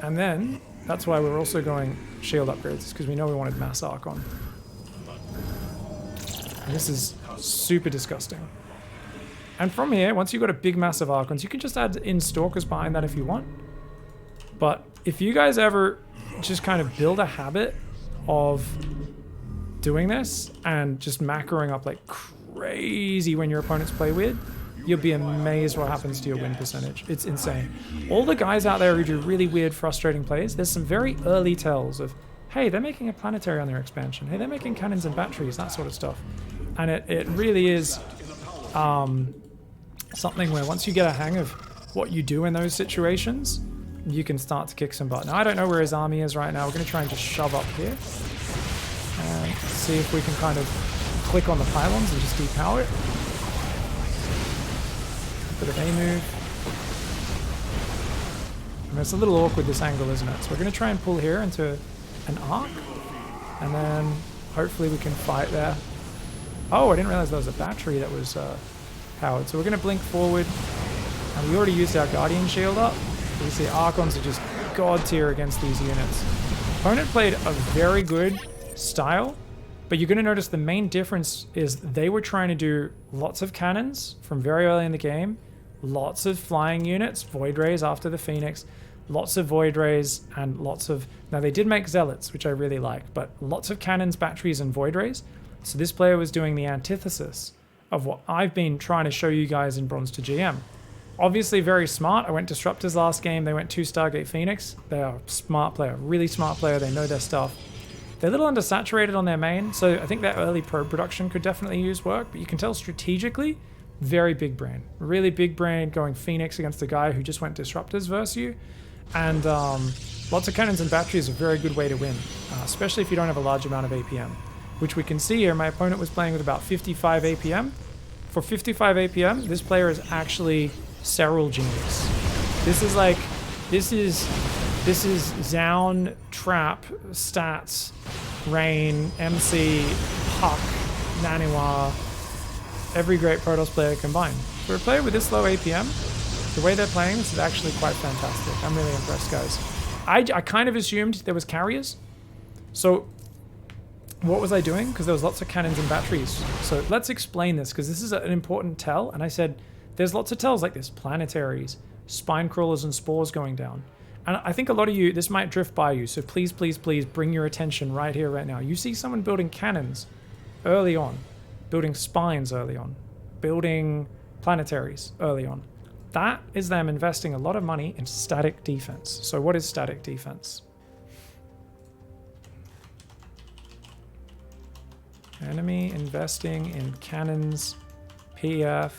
And then, that's why we're also going shield upgrades, because we know we wanted mass Archon. And this is super disgusting. And from here, once you've got a big mass of Archons, you can just add in Stalkers behind that if you want. But if you guys ever just kind of build a habit of doing this and just macroing up like crazy when your opponents play weird, you'll be amazed what happens to your win percentage. It's insane. All the guys out there who do really weird, frustrating plays, there's some very early tells of, hey, they're making a planetary on their expansion. Hey, they're making cannons and batteries, that sort of stuff. And it really is something where once you get a hang of what you do in those situations, you can start to kick some butt. Now, I don't know where his army is right now. We're going to try and just shove up here. And see if we can kind of click on the pylons and just depower it. Bit of A move. I mean, it's a little awkward, this angle, isn't it? So we're going to try and pull here into an arc. And then hopefully we can fight there. Oh, I didn't realize there was a battery that was powered. So we're going to blink forward. And we already used our Guardian Shield up. You see Archons are just god tier against these units. Opponent played a very good style, but you're going to notice the main difference is they were trying to do lots of cannons from very early in the game, lots of flying units, Void Rays after the Phoenix, lots of Void Rays, and lots of... Now, they did make Zealots, which I really like, but lots of cannons, batteries, and Void Rays. So this player was doing the antithesis of what I've been trying to show you guys in Bronze to GM. Obviously very smart. I went Disruptors last game. They went 2 Stargate Phoenix. They are a smart player, really smart player. They know their stuff. They're a little undersaturated on their main, so I think their early probe production could definitely use work, but you can tell strategically, very big brain. Really big brain going Phoenix against a guy who just went Disruptors versus you. And lots of cannons and batteries are a very good way to win, especially if you don't have a large amount of APM, which we can see here. My opponent was playing with about 55 APM. For 55 APM, this player is actually Serral Genius. This is like, this is Zaun, Trap, Stats, Rain, MC, Huck, Naniwa, every great Protoss player combined. For a player with this low APM, the way they're playing this is actually quite fantastic. I'm really impressed, guys. I kind of assumed there was carriers. So what was I doing? Because there was lots of cannons and batteries. So let's explain this, because this is an important tell. And I said, there's lots of tells like this. Planetaries, spine crawlers and spores going down. And I think a lot of you, this might drift by you, so please, please, please bring your attention right here, right now. You see someone building cannons early on, building spines early on, building planetaries early on. That is them investing a lot of money in static defense. So what is static defense? Enemy investing in cannons, PF,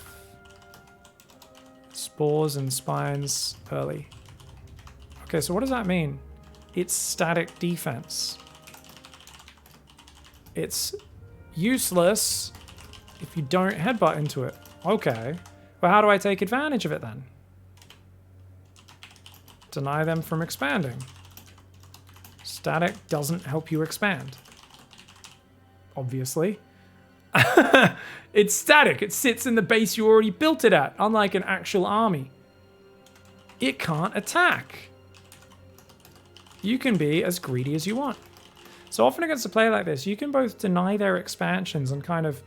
spores and spines early. Okay, so what does that mean? It's static defense. It's useless if you don't headbutt into it. Okay, well, how do I take advantage of it then? Deny them from expanding. Static doesn't help you expand. Obviously. It's static. It sits in the base you already built it at, unlike an actual army. It can't attack. You can be as greedy as you want. So often against a player like this, you can both deny their expansions and kind of,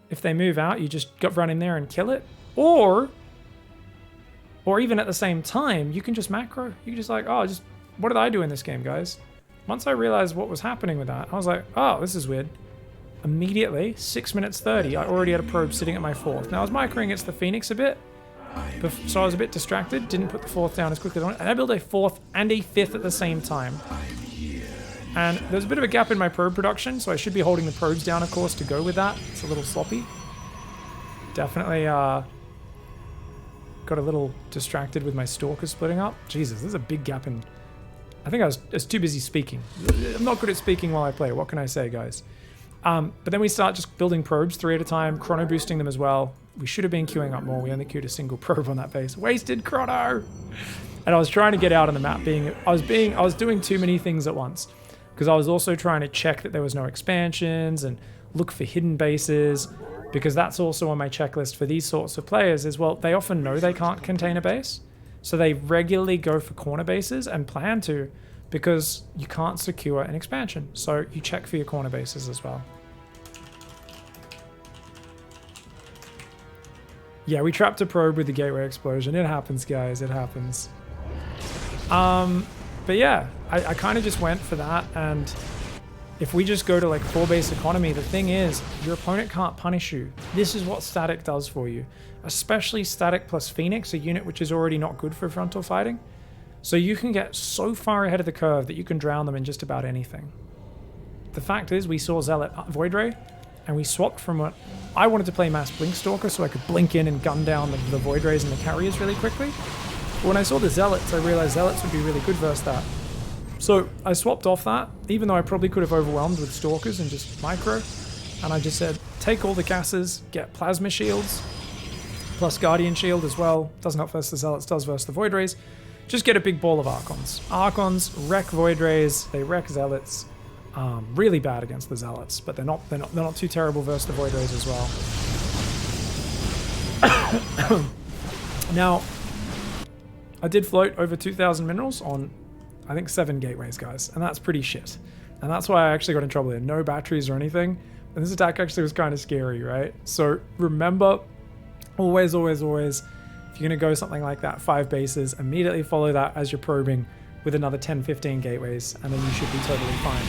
if they move out, you just run in there and kill it. Or even at the same time, you can just macro. You can just like, oh, just what did I do in this game, guys? Once I realized what was happening with that, I was like, oh, this is weird. Immediately, 6 minutes 30, I already had a probe sitting at my 4th. Now I was microing against the Phoenix a bit, so I was a bit distracted, didn't put the 4th down as quickly as I wanted, and I built a 4th and a 5th at the same time. And there's a bit of a gap in my probe production, so I should be holding the probes down, of course, to go with that. It's a little sloppy. Definitely got a little distracted with my stalkers splitting up. Jesus, there's a big gap in... I think I was too busy speaking. I'm not good at speaking while I play. What can I say, guys? But then we start just building probes 3 at a time, chrono boosting them as well. We should have been queuing up more. We only queued a single probe on that base. Wasted chrono! And I was trying to get out on the map. I was doing too many things at once. Because I was also trying to check that there was no expansions and look for hidden bases, because that's also on my checklist for these sorts of players is, well, they often know they can't contain a base, so they regularly go for corner bases and plan to, because you can't secure an expansion. So you check for your corner bases as well. Yeah, we trapped a probe with the gateway explosion. It happens, guys. It happens. But yeah, I kind of just went for that, and if we just go to like 4-base economy, the thing is, your opponent can't punish you. This is what static does for you. Especially static plus Phoenix, a unit which is already not good for frontal fighting. So you can get so far ahead of the curve that you can drown them in just about anything. The fact is, we saw Zealot Void Ray, and we swapped from what I wanted to play Mass Blink Stalker so I could blink in and gun down the Void Rays and the carriers really quickly. But when I saw the Zealots, I realized Zealots would be really good versus that. So I swapped off that, even though I probably could have overwhelmed with Stalkers and just micro. And I just said, take all the gases, get Plasma Shields, plus Guardian Shield as well. Doesn't help versus the Zealots, does versus the Void Rays. Just get a big ball of Archons. Archons wreck Void Rays, they wreck Zealots. Really bad against the Zealots, but they're not too terrible versus the Void Rays as well. Now, I did float over 2,000 minerals on, I think, 7 gateways, guys, and that's pretty shit. And that's why I actually got in trouble here. No batteries or anything, and this attack actually was kind of scary, right? So remember, always, always, always, if you're going to go something like that, 5 bases, immediately follow that as you're probing with another 10, 15 gateways, and then you should be totally fine.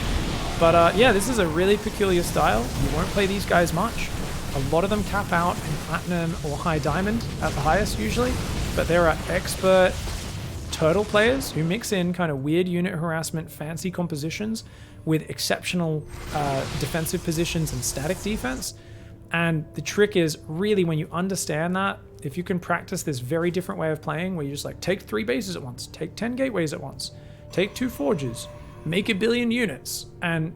But yeah, this is a really peculiar style. You won't play these guys much. A lot of them cap out in Platinum or High Diamond at the highest usually, but there are expert turtle players who mix in kind of weird unit harassment, fancy compositions with exceptional defensive positions and static defense. And the trick is really, when you understand that, if you can practice this very different way of playing where you just like take 3 bases at once, take 10 gateways at once, take 2 forges, make 1 billion units, and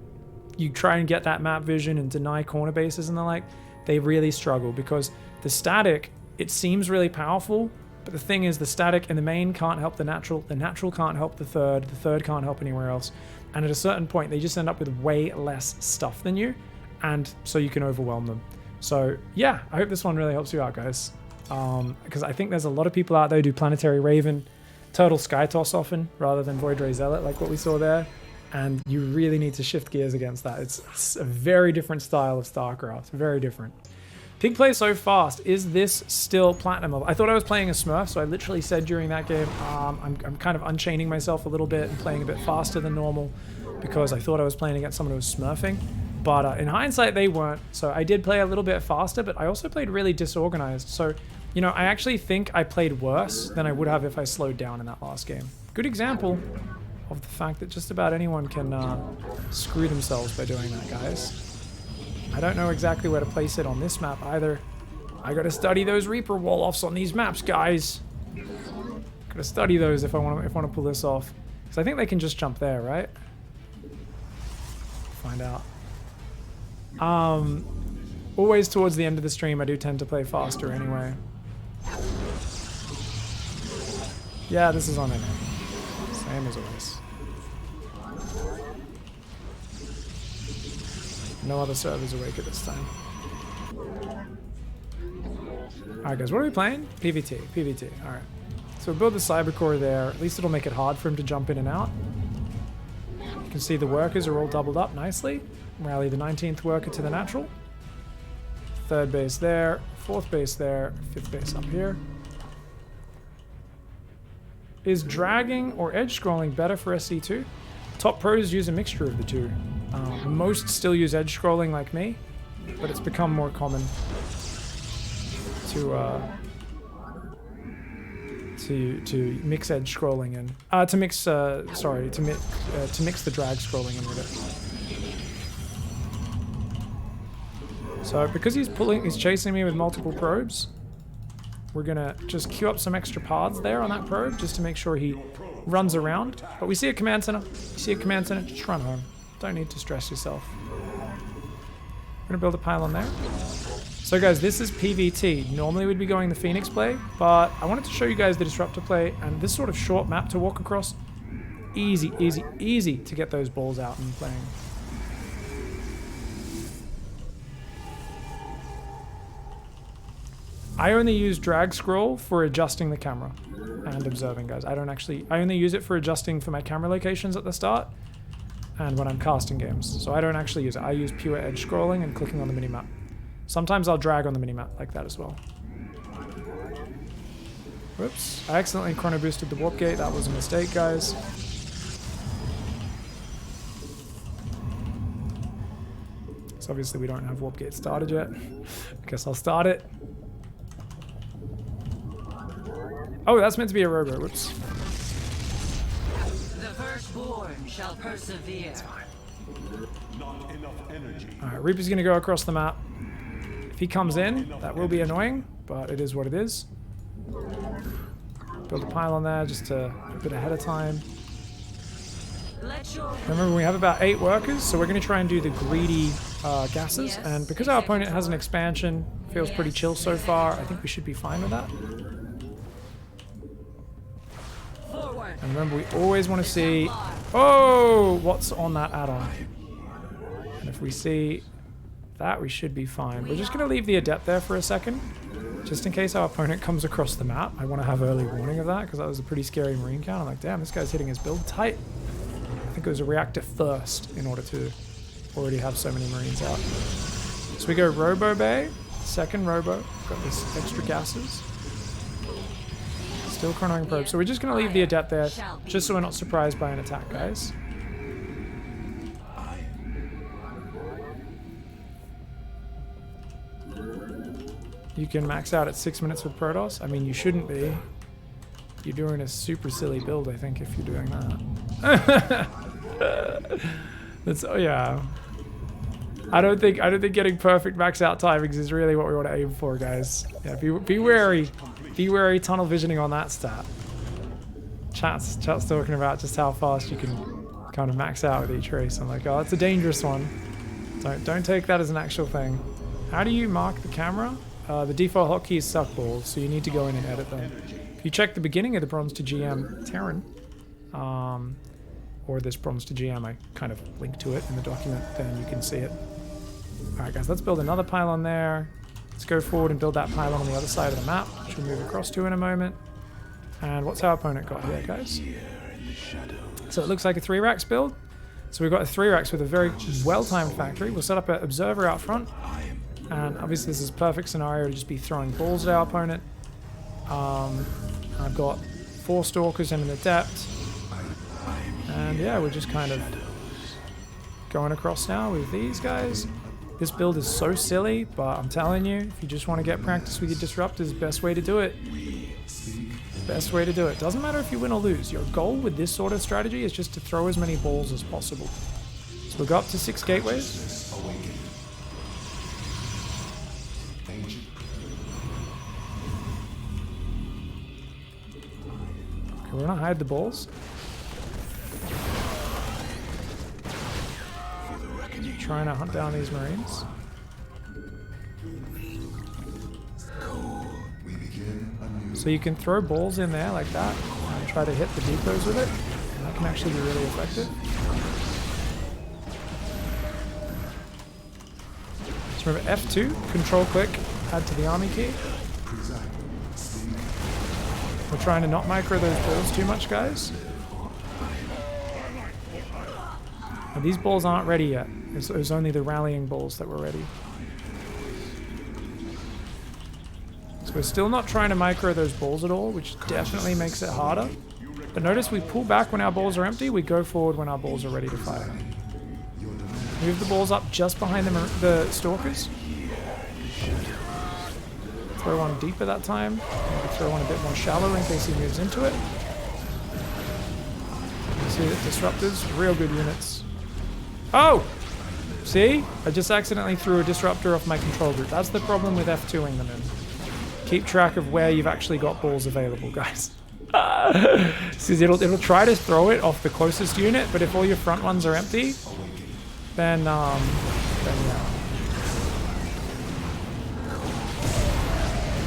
you try and get that map vision and deny corner bases and the like, they really struggle because the static, it seems really powerful, but the thing is the static and the main can't help the natural can't help the third can't help anywhere else. And at a certain point, they just end up with way less stuff than you, and so you can overwhelm them. So yeah, I hope this one really helps you out, guys. Because I think there's a lot of people out there who do Planetary Raven, Turtle Sky Toss often, rather than Void Ray Zealot, like what we saw there. And you really need to shift gears against that. It's a very different style of StarCraft, very different. Pig plays so fast. Is this still platinum level? I thought I was playing a Smurf, so I literally said during that game, I'm kind of unchaining myself a little bit and playing a bit faster than normal because I thought I was playing against someone who was smurfing. But in hindsight, they weren't. So I did play a little bit faster, but I also played really disorganized. So, you know, I actually think I played worse than I would have if I slowed down in that last game. Good example of the fact that just about anyone can screw themselves by doing that, guys. I don't know exactly where to place it on this map either. I gotta study those Reaper wall-offs on these maps, guys. Gotta study those if I want to pull this off. Because I think they can just jump there, right? Find out. Always towards the end of the stream, I do tend to play faster anyway. Yeah, this is on it. Same as always. No other servers awake at this time. Alright guys, what are we playing? PvT. Alright. So we'll build the cyber core there. At least it'll make it hard for him to jump in and out. can see the workers are all doubled up nicely. Rally the 19th worker to the natural. 3rd base there, 4th base there, 5th base up here. Is dragging or edge scrolling better for SC2? Top pros use a mixture of the two. Most still use edge scrolling like me, but it's become more common to mix edge scrolling in. To mix the drag scrolling in with it. So because he's chasing me with multiple probes, we're gonna just queue up some extra pods there on that probe just to make sure he runs around. But we see a command center. You see a command center, just run home. Don't need to stress yourself. We're gonna build a pylon there. So guys, this is PvT. Normally we'd be going the Phoenix play, but I wanted to show you guys the Disruptor play and this sort of short map to walk across. Easy, easy, easy to get those balls out and playing. I only use drag scroll for adjusting the camera and observing, guys. I only use it for adjusting for my camera locations at the start and when I'm casting games. So I don't actually use it. I use pure edge scrolling and clicking on the minimap. Sometimes I'll drag on the minimap like that as well. Whoops. I accidentally chrono boosted the warp gate. That was a mistake, guys. So obviously we don't have warp gate started yet. I guess I'll start it. Oh, that's meant to be a robo. Whoops. The firstborn shall persevere. Not enough energy. Alright, Reaper's gonna go across the map. If he comes in, that will be annoying, but it is what it is. Build a pylon there just a bit ahead of time. Remember, we have about 8 workers, so we're gonna try and do the greedy gases. And because our opponent has an expansion, feels pretty chill so far, I think we should be fine with that. And remember, we always want to see, oh, what's on that add-on. And if we see that, we should be fine. We're just going to leave the Adept there for a second, just in case our opponent comes across the map. I want to have early warning of that, because that was a pretty scary Marine count. I'm like, damn, this guy's hitting his build tight. I think it was a reactor first in order to already have so many Marines out. So we go Robo Bay, second Robo, got these extra gases. Still chronoing probe. So we're just going to leave the Adept there, just so we're not surprised by an attack, guys. You can max out at 6 minutes with Protoss. I mean, you shouldn't be. You're doing a super silly build, I think, if you're doing that. That's, oh yeah. I don't think getting perfect max out timings is really what we want to aim for, guys. Yeah, be wary. Be wary tunnel visioning on that stat. Chat's talking about just how fast you can kind of max out with each race. I'm like, oh, that's a dangerous one. Don't take that as an actual thing. How do you mark the camera? The default hotkey is suck balls, so you need to go in and edit them. If you check the beginning of the Bronze to GM Terran, or this Bronze to GM, I kind of link to it in the document, then you can see it. Alright guys, let's build another pylon there. Let's go forward and build that pylon on the other side of the map, which we'll move across to in a moment. And what's our opponent got here, guys? So it looks like a 3 racks build. So we've got a 3 racks with a very well-timed factory. We'll set up an observer out front. And obviously this is a perfect scenario to just be throwing balls at our opponent. I've got 4 stalkers and an adept. And yeah, we're just kind of going across now with these guys. This build is so silly, but I'm telling you, if you just want to get practice with your Disruptors, best way to do it. Best way to do it. Doesn't matter if you win or lose. Your goal with this sort of strategy is just to throw as many balls as possible. So we'll go up to 6 gateways. Okay, we're gonna hide the balls. Trying to hunt down these Marines. So you can throw balls in there like that and try to hit the depots with it, and that can actually be really effective. So remember F2, control click, add to the army key. We're trying to not micro those balls too much, guys. And these balls aren't ready yet. It was only the rallying balls that were ready. So we're still not trying to micro those balls at all, which definitely makes it harder. But notice we pull back when our balls are empty, we go forward when our balls are ready to fire. Move the balls up just behind the stalkers. Throw one deeper that time. Maybe throw one a bit more shallow in case he moves into it. See that Disruptors, real good units. Oh! See? I just accidentally threw a Disruptor off my control group. That's the problem with F2ing them in. Keep track of where you've actually got balls available, guys. See, it'll try to throw it off the closest unit, but if all your front ones are empty, then yeah.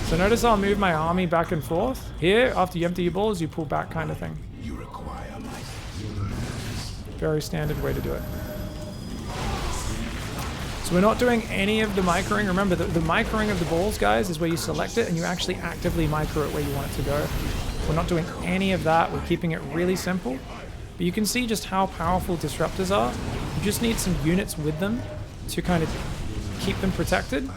So notice I'll move my army back and forth. Here, after you empty your balls, you pull back kind of thing. Very standard way to do it. So we're not doing any of the microing. Remember, the microing of the balls, guys, is where you select it and you actually actively micro it where you want it to go. We're not doing any of that. We're keeping it really simple. But you can see just how powerful Disruptors are. You just need some units with them to kind of keep them protected.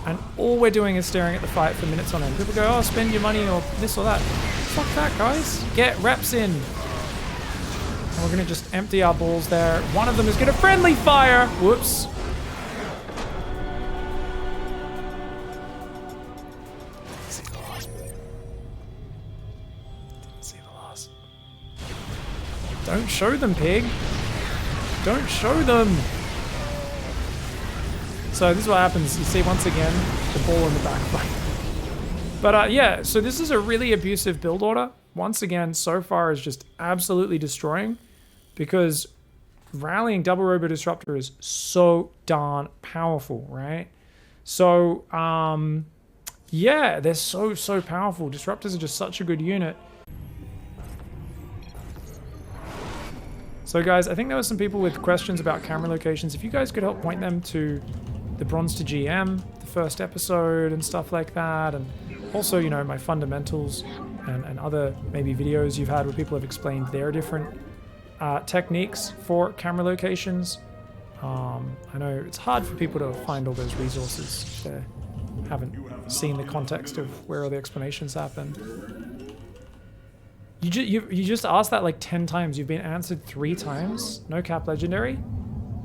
And all we're doing is staring at the fight for minutes on end. People go, oh, spend your money or this or that. Fuck that, guys. Get reps in. And we're going to just empty our balls there. One of them is going to friendly fire. Whoops. Don't show them, pig. Don't show them. So this is what happens. You see once again the ball in the back. But yeah, so this is a really abusive build order. Once again, so far is just absolutely destroying because rallying double robo disruptor is so darn powerful, right? So yeah, they're so powerful. Disruptors are just such a good unit. So guys, I think there were some people with questions about camera locations. If you guys could help point them to the Bronze to GM, the first episode and stuff like that, and also, you know, my fundamentals and other maybe videos you've had where people have explained their different techniques for camera locations. I know it's hard for people to find all those resources if they haven't seen the context of where all the explanations happen. You just asked that like 10 times. You've been answered 3 times. No cap legendary.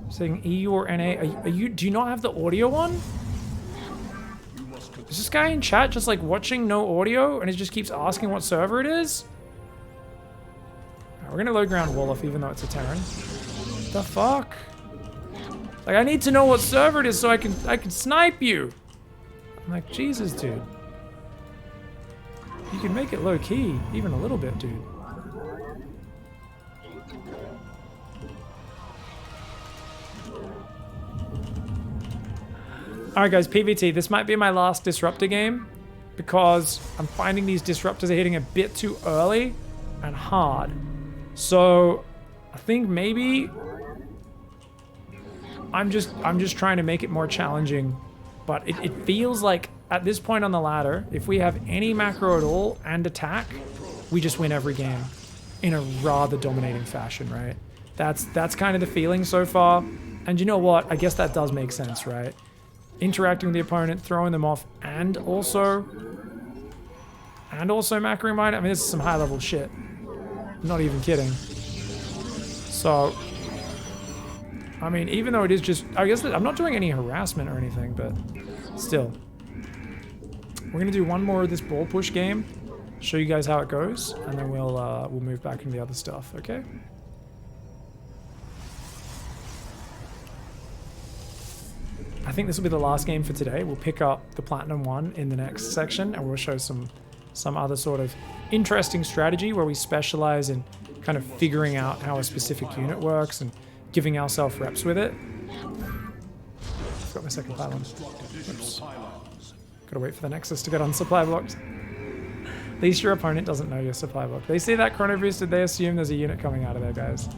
Saying EU or NA. Do you not have the audio on? Is this guy in chat just like watching no audio and it just keeps asking what server it is? Right, we're gonna low ground wall off even though it's a Terran. What the fuck? Like I need to know what server it is so I can snipe you. I'm like, Jesus, dude. You can make it low key, even a little bit, dude. Alright guys, PVT, this might be my last Disruptor game because I'm finding these Disruptors are hitting a bit too early and hard. So I think maybe I'm just trying to make it more challenging, but it feels like at this point on the ladder, if we have any macro at all and attack, we just win every game in a rather dominating fashion, right? That's kind of the feeling so far. And you know what? I guess that does make sense, right? Interacting with the opponent, throwing them off, and also macroing mine. I mean, this is some high-level shit. I'm not even kidding. So, I mean, even though it is just, I guess that I'm not doing any harassment or anything, but still. We're gonna do one more of this ball push game, show you guys how it goes, and then we'll move back into the other stuff, okay? I think this will be the last game for today. We'll pick up the Platinum one in the next section, and we'll show some other sort of interesting strategy where we specialize in kind of figuring out how a specific unit works and giving ourselves reps with it. I've got my second pylon. Oops. Gotta wait for the Nexus to get on supply blocked. At least your opponent doesn't know your supply block. They see that chrono boost, did they assume there's a unit coming out of there, guys?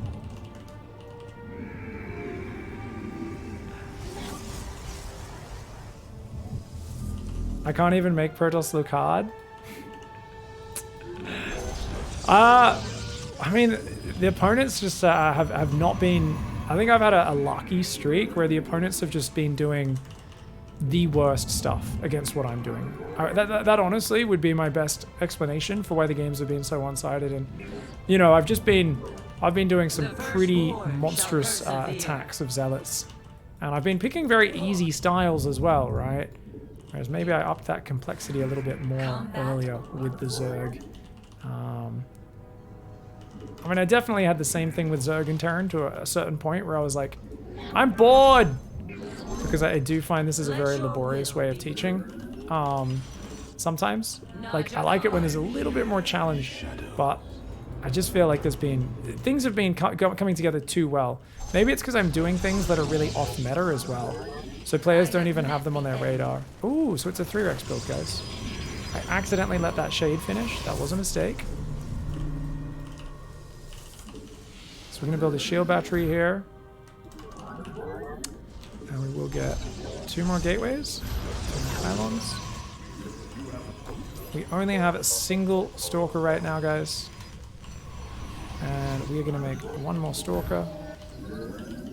I can't even make Protoss look hard. I mean, the opponents just have not been I think I've had a lucky streak where the opponents have just been doing the worst stuff against what I'm doing. That honestly would be my best explanation for why the games have been so one-sided. And, you know, I've been doing some pretty monstrous attacks of Zealots. And I've been picking very easy styles as well, right? Whereas maybe I upped that complexity a little bit more earlier with the Zerg. I mean, I definitely had the same thing with Zerg and Terran to a certain point where I was like, I'm bored! Because I do find this is a very laborious way of teaching. Sometimes. Like, I like it when there's a little bit more challenge, but I just feel like things have been coming together too well. Maybe it's because I'm doing things that are really off meta as well. So players don't even have them on their radar. Ooh, so it's a 3-Rex build, guys. I accidentally let that shade finish. That was a mistake. So we're going to build a shield battery here. And we will get 2 more gateways. 2 more pylons. We only have a single stalker right now, guys. And we are going to make 1 more stalker.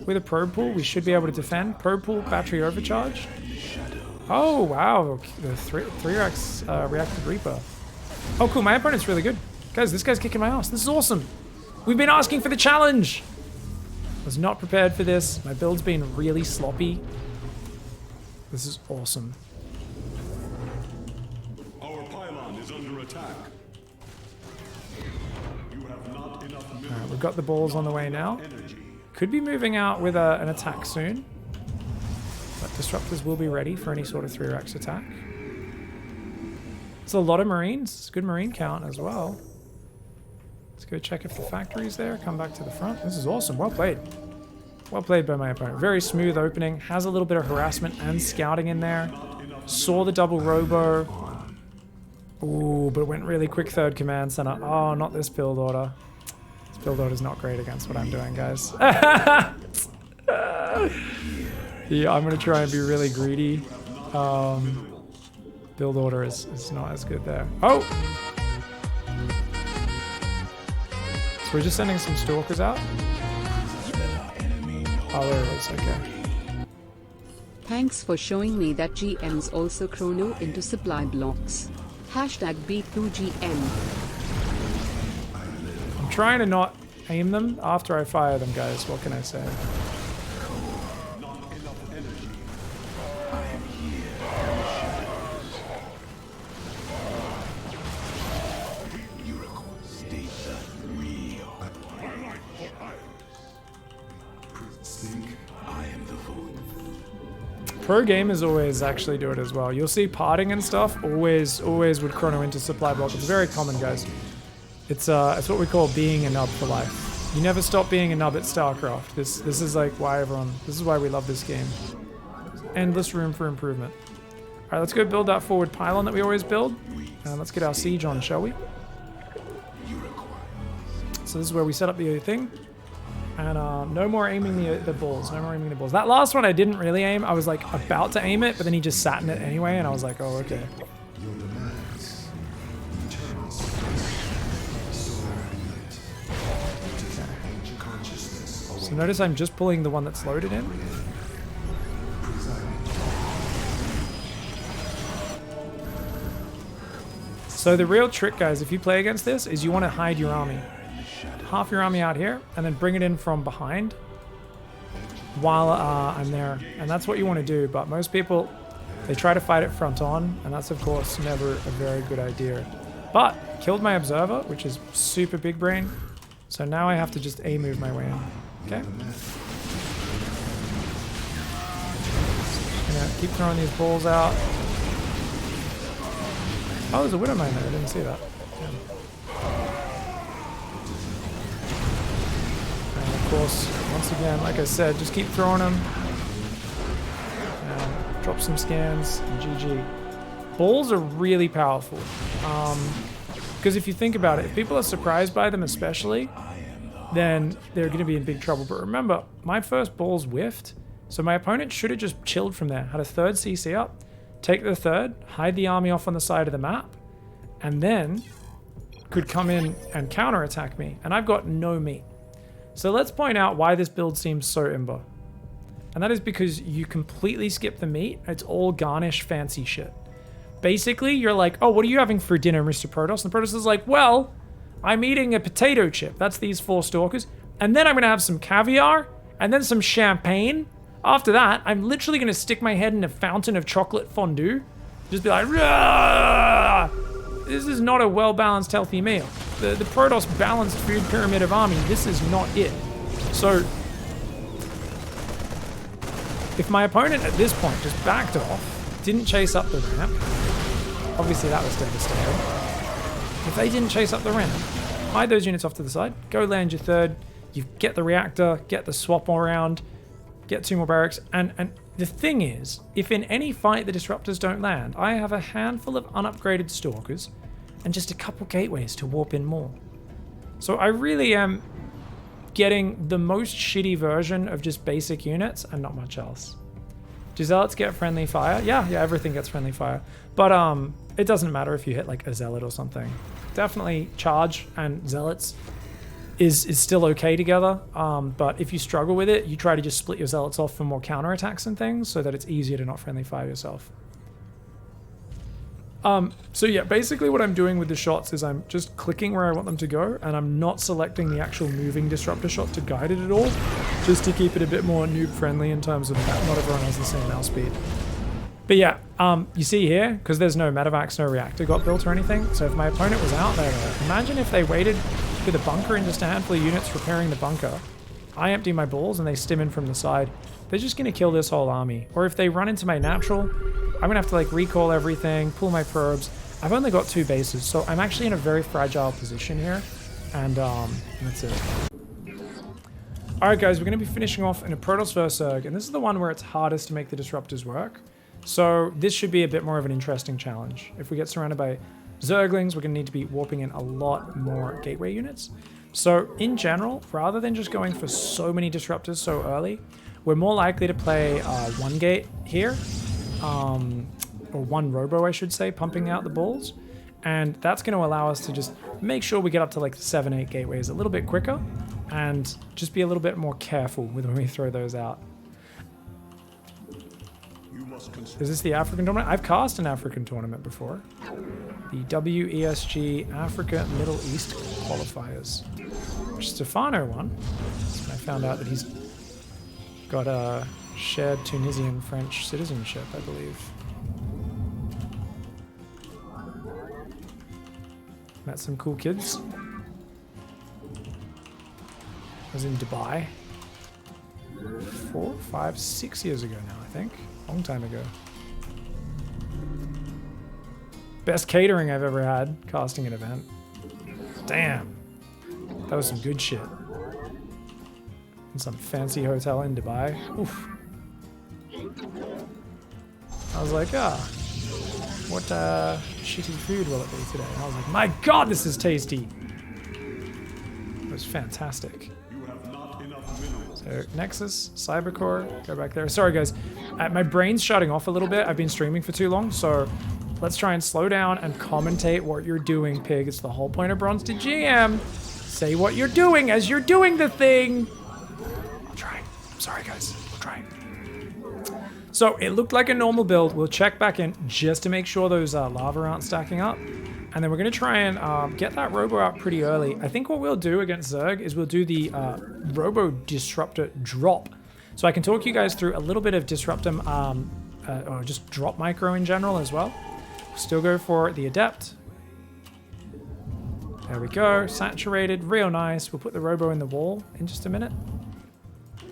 With a probe pool, we should be able to defend. Probe pool, battery overcharge. Oh, wow. The 3-Rex reactive Reaper. Oh, cool. My opponent's really good. Guys, this guy's kicking my ass. This is awesome. We've been asking for the challenge. I was not prepared for this. My build's been really sloppy. This is awesome. Our pylon is under attack. You have not enough minerals. Alright, we've got the balls on the way now. Could be moving out with an attack soon. But Disruptors will be ready for any sort of 3-Rex attack. It's a lot of Marines. It's a good Marine count as well. Let's go check if the factory's there. Come back to the front. This is awesome. Well played. Well played by my opponent. Very smooth opening. Has a little bit of harassment and scouting in there. Saw the double robo. Ooh, but went really quick 3rd command center. Oh, not this build order. This build order is not great against what I'm doing, guys. Yeah, I'm going to try and be really greedy. Build order is not as good there. Oh! So we're just sending some stalkers out. Oh, there it is. Okay. Thanks for showing me that GMs also chrono into supply blocks. Hashtag B2GM. I'm trying to not aim them after I fire them, guys. What can I say? Pro gamers always actually do it as well. You'll see parting and stuff always would chrono into supply block. It's very common, guys. It's what we call being a nub for life. You never stop being a nub at StarCraft. This is like why this is why we love this game. Endless room for improvement. All right, let's go build that forward pylon that we always build. And let's get our siege on, shall we? So this is where we set up the thing. And no more aiming the balls. No more aiming the balls. That last one I didn't really aim. I was like about to aim it, but then he just sat in it anyway, and I was like, oh, okay. So notice I'm just pulling the one that's loaded in. So the real trick, guys, if you play against this, is you want to hide your army. Half your army out here, and then bring it in from behind while I'm there. And that's what you want to do, but most people, they try to fight it front on, and that's, of course, never a very good idea. But, killed my observer, which is super big brain, so now I have to just A-move my way in. Okay? Gonna keep throwing these balls out. Oh, there's a Widowmine there, I didn't see that. Yeah. Of course, once again, like I said, just keep throwing them. And drop some scans, and GG. Balls are really powerful. Because if you think about it, if people are surprised by them especially, then they're going to be in big trouble. But remember, my first balls whiffed, so my opponent should have just chilled from there. Had a 3rd CC up, take the 3rd, hide the army off on the side of the map, and then could come in and counterattack me. And I've got no meat. So let's point out why this build seems so imba. And that is because you completely skip the meat. It's all garnish fancy shit. Basically, you're like, oh, what are you having for dinner, Mr. Protoss? And Protoss is like, well, I'm eating a potato chip. That's these 4 stalkers. And then I'm going to have some caviar and then some champagne. After that, I'm literally going to stick my head in a fountain of chocolate fondue. Just be like, "Rah! This is not a well-balanced, healthy meal. The Protoss balanced food pyramid of army, this is not it. So, if my opponent at this point just backed off, didn't chase up the ramp, obviously that was devastating. If they didn't chase up the ramp, hide those units off to the side, go land your 3rd, you get the reactor, get the swap around, get 2 more barracks, and the thing is, if in any fight the Disruptors don't land, I have a handful of unupgraded Stalkers and just a couple gateways to warp in more. So I really am getting the most shitty version of just basic units and not much else. Do Zealots get friendly fire? Yeah, everything gets friendly fire. But it doesn't matter if you hit like a Zealot or something. Definitely Charge and Zealots is still okay together, but if you struggle with it, you try to just split your Zealots off for more counterattacks and things so that it's easier to not friendly fire yourself. So yeah, basically what I'm doing with the shots is I'm just clicking where I want them to go, and I'm not selecting the actual moving disruptor shot to guide it at all, just to keep it a bit more noob friendly in terms of not everyone has the same mouse speed. But yeah, you see here, because there's no medevacs, no reactor got built or anything, so if my opponent was out there, imagine if they waited with a bunker and just a handful of units repairing the bunker. I empty my balls and they stim in from the side. They're just going to kill this whole army. Or if they run into my natural, I'm going to have to like recall everything, pull my probes. I've only got 2 bases, so I'm actually in a very fragile position here. And that's it. Alright guys, we're going to be finishing off in a Protoss vs Zerg, and this is the one where it's hardest to make the Disruptors work. So this should be a bit more of an interesting challenge. If we get surrounded by Zerglings, we're going to need to be warping in a lot more gateway units. So in general, rather than just going for so many Disruptors so early, we're more likely to play 1 gate here, or 1 robo I should say, pumping out the balls. And that's going to allow us to just make sure we get up to like 7-8 gateways a little bit quicker, and just be a little bit more careful with when we throw those out. Is this the African tournament? I've cast an African tournament before. The WESG Africa Middle East qualifiers, which Stefano won. I found out that he's got a shared Tunisian French citizenship, I believe. Met some cool kids. I was in Dubai 4, 5, 6 years ago now, I think. Long time ago. Best catering I've ever had, casting an event. Damn. That was some good shit. In some fancy hotel in Dubai. Oof. I was like, what shitty food will it be today? And I was like, my god, this is tasty. It was fantastic. So Nexus, Cybercore, go back there. Sorry guys, my brain's shutting off a little bit. I've been streaming for too long, so let's try and slow down and commentate what you're doing, Pig. It's the whole point of Bronze to GM. Say what you're doing as you're doing the thing. I'll try. I'm sorry guys, we'll try. So it looked like a normal build. We'll check back in just to make sure those lava aren't stacking up. And then we're going to try and get that Robo out pretty early. I think what we'll do against Zerg is we'll do the Robo Disruptor drop. So I can talk you guys through a little bit of Disruptor, or just drop micro in general as well. We'll still go for the Adept. There we go, saturated, real nice. We'll put the Robo in the wall in just a minute.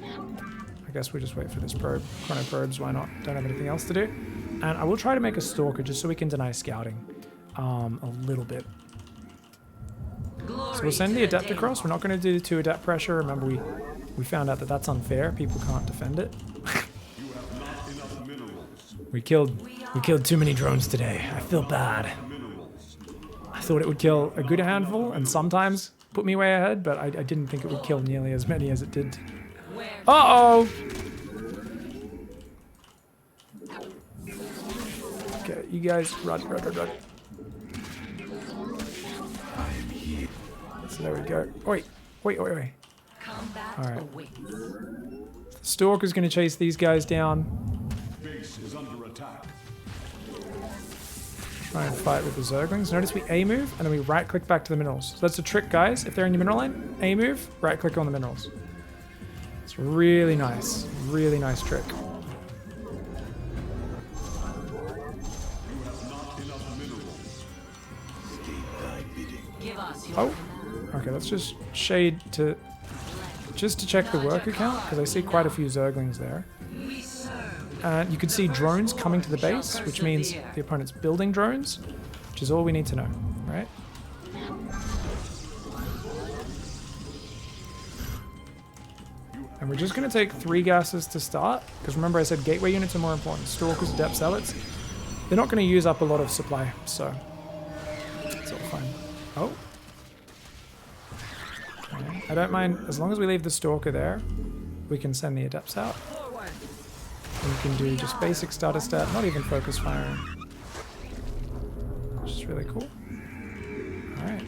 I guess we'll just wait for this probe. Chrono probes, why not? Don't have anything else to do. And I will try to make a Stalker just so we can deny scouting. A little bit. So we'll send the Adept across. We're not going to do the 2 Adept pressure. Remember, we found out that that's unfair. People can't defend it. we killed too many drones today. I feel bad. I thought it would kill a good handful and sometimes put me way ahead, but I didn't think it would kill nearly as many as it did. Uh-oh! Okay, you guys run. So there we go. Wait. Combat All right. awaits. The Stalker's going to chase these guys down. Base is under attack. Try and fight with the Zerglings. Notice we A move and then we right click back to the minerals. So that's a trick, guys. If they're in your mineral line, A move, right click on the minerals. It's really nice trick. Give us your Oh, okay, let's just shade to check the worker count because I see quite a few Zerglings there. we serve. And you can see drones coming to the base, which means the opponent's building drones, which is all we need to know, right? And we're just going to take 3 gases to start, because remember I said gateway units are more important. Stalkers, Adept Zealots, they're not going to use up a lot of supply, so it's all fine. Oh. Okay. I don't mind, as long as we leave the Stalker there, we can send the Adepts out. And you can do just basic starter stat, not even focus firing. Which is really cool. Alright.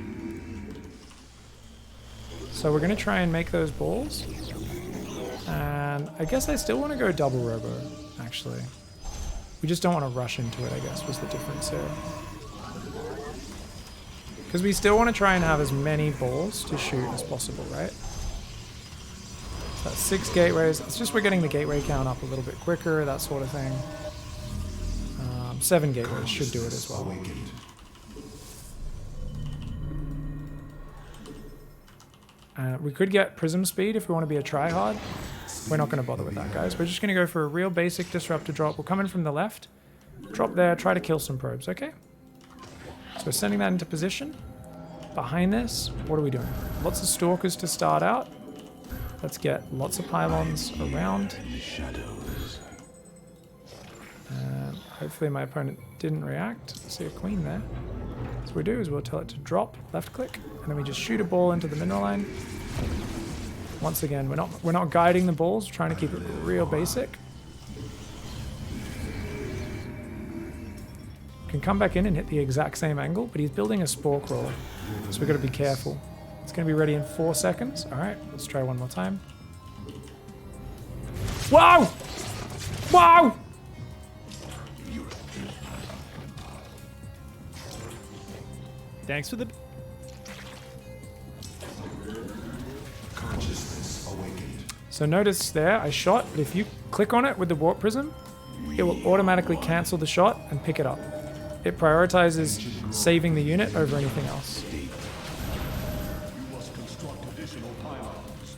So we're going to try and make those balls. And I guess I still want to go double robo, actually. We just don't want to rush into it, I guess, was the difference here. Because we still want to try and have as many balls to shoot as possible, right? So that's 6 gateways. It's just we're getting the gateway count up a little bit quicker, that sort of thing. 7 gateways should do it as well. We could get prism speed if we want to be a tryhard. We're not going to bother with that, guys. We're just going to go for a real basic disruptor drop. We'll come in from the left, drop there, try to kill some probes, okay? So we're sending that into position. Behind this, what are we doing? Lots of stalkers to start out. Let's get lots of pylons around. And hopefully my opponent didn't react. See a queen there. So what we do is we'll tell it to drop, left click, and then we just shoot a ball into the mineral line. Once again, we're not guiding the balls, we're trying to keep it real basic. Can come back in and hit the exact same angle, but he's building a spore crawler, so we've got to be careful. It's going to be ready in 4 seconds. All right, let's try one more time. Wow! Wow! Thanks for the... So notice there, I shot, but if you click on it with the warp prism, it will automatically cancel the shot and pick it up. It prioritizes saving the unit over anything else. You must construct additional pylons.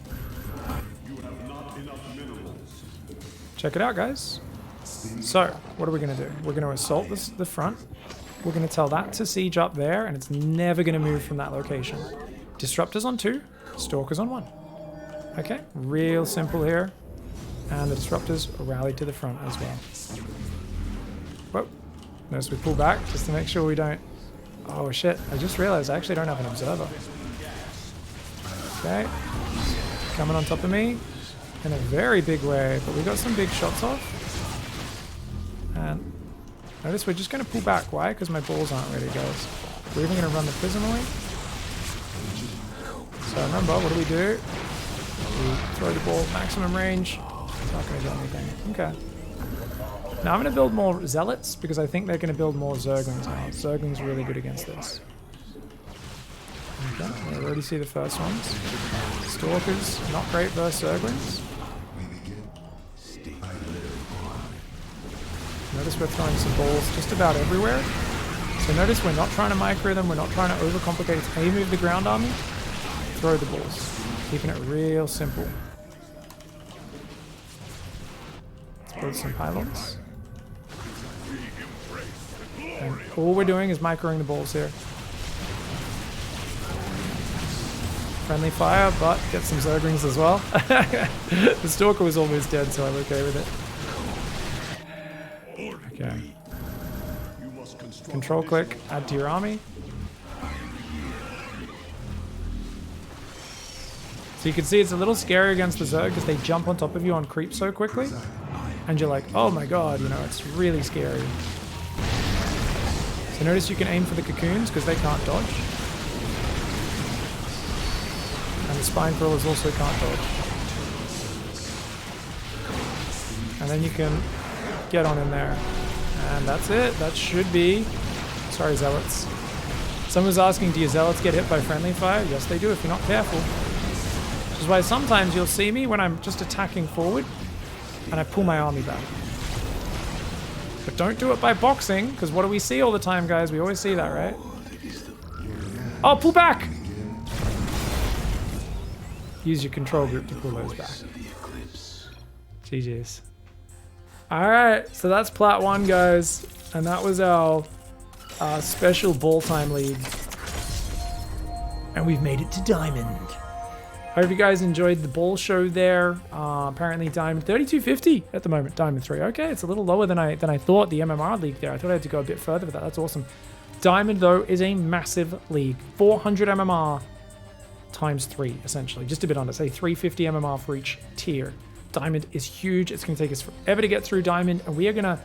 You have not enough minerals. Check it out, guys. So, what are we going to do? We're going to assault the front. We're going to tell that to siege up there, and it's never going to move from that location. Disruptors on 2, Stalkers on 1. Okay, real simple here. And the Disruptors rally to the front as well. Whoa. Notice we pull back just to make sure we don't... Oh shit, I just realized I actually don't have an observer. Okay. Coming on top of me in a very big way, but we got some big shots off. And notice we're just going to pull back. Why? Because my balls aren't ready, guys. We're even going to run the prism away. So remember, what do? We throw the ball maximum range. It's not going to do anything. Okay. Now I'm going to build more Zealots because I think they're going to build more Zerglings now. Zerglings are really good against this. Okay, we already see the first ones. Stalkers, not great versus Zerglings. Notice we're throwing some balls just about everywhere. So notice we're not trying to micro them, we're not trying to overcomplicate. It's A, move the ground army, throw the balls. Keeping it real simple. Let's build some pylons. And all we're doing is microing the balls here. Friendly fire, but get some Zerglings as well. The Stalker was almost dead, so I'm okay with it. Okay. Control click, add to your army. So you can see it's a little scary against the Zerg because they jump on top of you on creep so quickly. And you're like, oh my god, you know, it's really scary. So notice you can aim for the cocoons because they can't dodge. And the spine crawlers also can't dodge. And then you can get on in there. And that's it. That should be... Sorry, Zealots. Someone was asking, do your Zealots get hit by friendly fire? Yes, they do if you're not careful. Which is why sometimes you'll see me when I'm just attacking forward and I pull my army back. But don't do it by boxing, because what do we see all the time, guys? We always see that, right? Oh, pull back! Use your control group to pull those back. GG's. Alright, so that's Plat 1, guys. And that was our special ball time league. And we've made it to Diamond. I hope you guys enjoyed the ball show there. Apparently Diamond 3250 at the moment. Diamond 3. Okay, it's a little lower than I thought, the MMR league there. I thought I had to go a bit further with that. That's awesome. Diamond, though, is a massive league. 400 MMR times 3, essentially. Just a bit under, say 350 MMR for each tier. Diamond is huge. It's going to take us forever to get through Diamond, and we are going to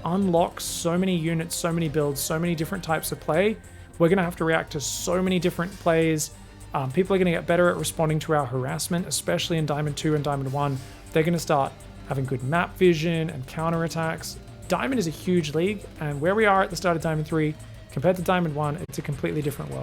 unlock so many units, so many builds, so many different types of play. We're going to have to react to so many different plays. People are going to get better at responding to our harassment, especially in Diamond 2 and Diamond 1. They're going to start having good map vision and counterattacks. Diamond is a huge league, and where we are at the start of Diamond 3, compared to Diamond 1, it's a completely different world.